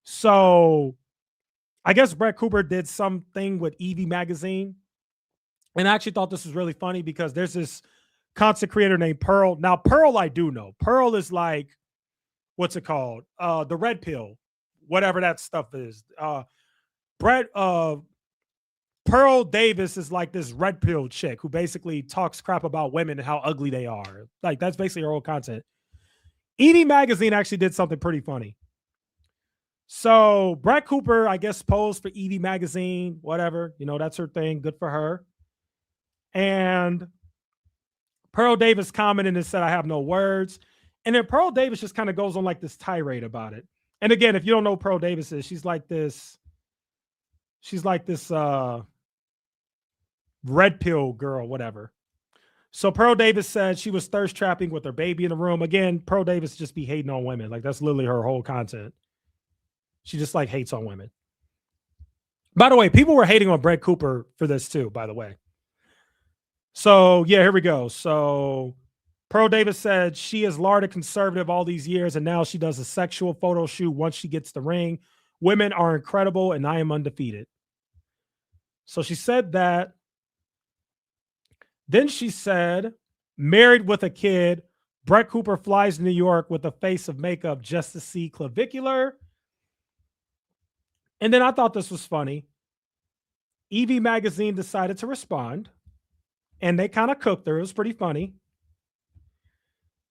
So I guess Brett Cooper did something with Evie magazine. And I actually thought this was really funny because there's this content creator named Pearl. Now, Pearl, I do know. Pearl is like, what's it called? The red pill, whatever that stuff is. Pearl Davis is like this red pill chick who basically talks crap about women and how ugly they are. Like, that's basically her whole content. Evie magazine actually did something pretty funny. So Brett Cooper, I guess, posed for Evie magazine, whatever. You know, that's her thing. Good for her. And Pearl Davis commented and said, I have no words. And then Pearl Davis just kind of goes on like this tirade about it. And again, if you don't know who Pearl Davis is, she's like this red pill girl, whatever. So Pearl Davis said she was thirst trapping with her baby in the room. Again, Pearl Davis just be hating on women. Like, that's literally her whole content. She just like hates on women. By the way, people were hating on Brett Cooper for this too, by the way. So yeah, here we go. So Pearl Davis said she has larded conservative all these years, and now she does a sexual photo shoot once she gets the ring. Women are incredible, and I am undefeated. So she said that. Then she said, married with a kid, Brett Cooper flies to New York with a face of makeup just to see clavicular. And then I thought this was funny. EV Magazine decided to respond, and they kind of cooked her. It was pretty funny.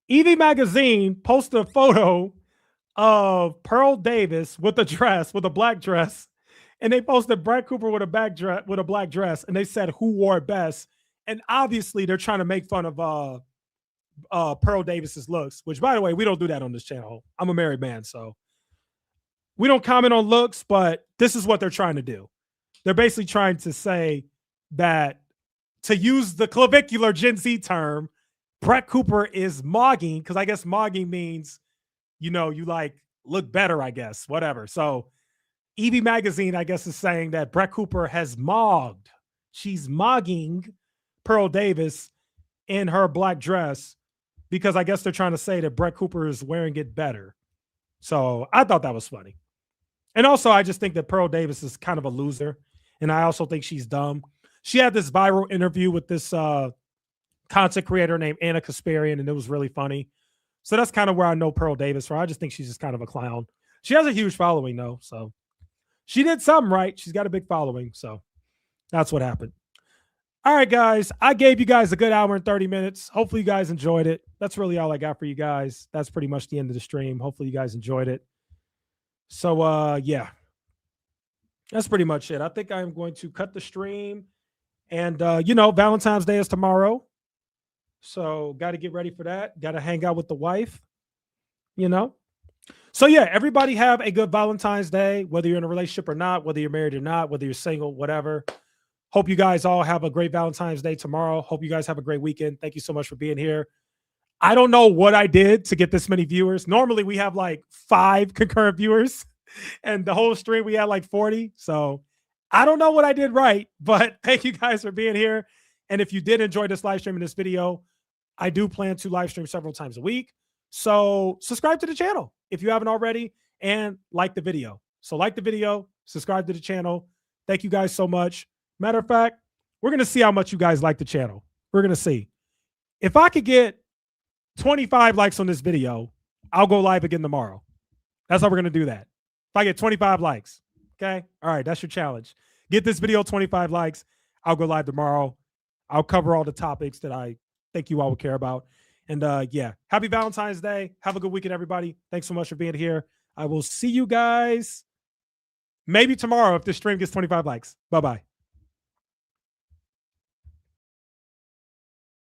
EV Magazine posted a photo of Pearl Davis with a dress, with a black dress, and they posted Brett Cooper with a black dress, and they said who wore it best. And obviously, they're trying to make fun of Pearl Davis's looks. Which, by the way, we don't do that on this channel. I'm a married man, so we don't comment on looks. But this is what they're trying to do. They're basically trying to say that, to use the clavicular Gen Z term, Brett Cooper is mogging, because I guess mogging means, you like look better, I guess, whatever. So EV Magazine, I guess, is saying that Brett Cooper has mogged. She's mogging Pearl Davis in her black dress, because I guess they're trying to say that Brett Cooper is wearing it better. So I thought that was funny. And also, I just think that Pearl Davis is kind of a loser. And I also think she's dumb. She had this viral interview with this content creator named Anna Kasparian, and it was really funny. So that's kind of where I know Pearl Davis from. I just think she's just kind of a clown. She has a huge following, though. So she did something right. She's got a big following. So that's what happened. All right, guys. I gave you guys a good hour and 30 minutes. Hopefully you guys enjoyed it. That's really all I got for you guys. That's pretty much the end of the stream. Hopefully you guys enjoyed it. So, yeah. That's pretty much it. I think I'm going to cut the stream. And, Valentine's Day is tomorrow. So got to get ready for that. Got to hang out with the wife, So, yeah, everybody have a good Valentine's Day, whether you're in a relationship or not, whether you're married or not, whether you're single, whatever. Hope you guys all have a great Valentine's Day tomorrow. Hope you guys have a great weekend. Thank you so much for being here. I don't know what I did to get this many viewers. Normally, we have like 5 concurrent viewers, and the whole stream, we had like 40. So I don't know what I did right, but thank you guys for being here. And if you did enjoy this live stream and this video, I do plan to live stream several times a week. So subscribe to the channel if you haven't already, and like the video. So like the video, subscribe to the channel. Thank you guys so much. Matter of fact, we're going to see how much you guys like the channel. We're going to see. If I could get 25 likes on this video, I'll go live again tomorrow. That's how we're going to do that. If I get 25 likes, okay? All right, that's your challenge. Get this video 25 likes. I'll go live tomorrow. I'll cover all the topics that I think you all would care about. And yeah, happy Valentine's Day. Have a good weekend, everybody. Thanks so much for being here. I will see you guys maybe tomorrow if this stream gets 25 likes. Bye-bye.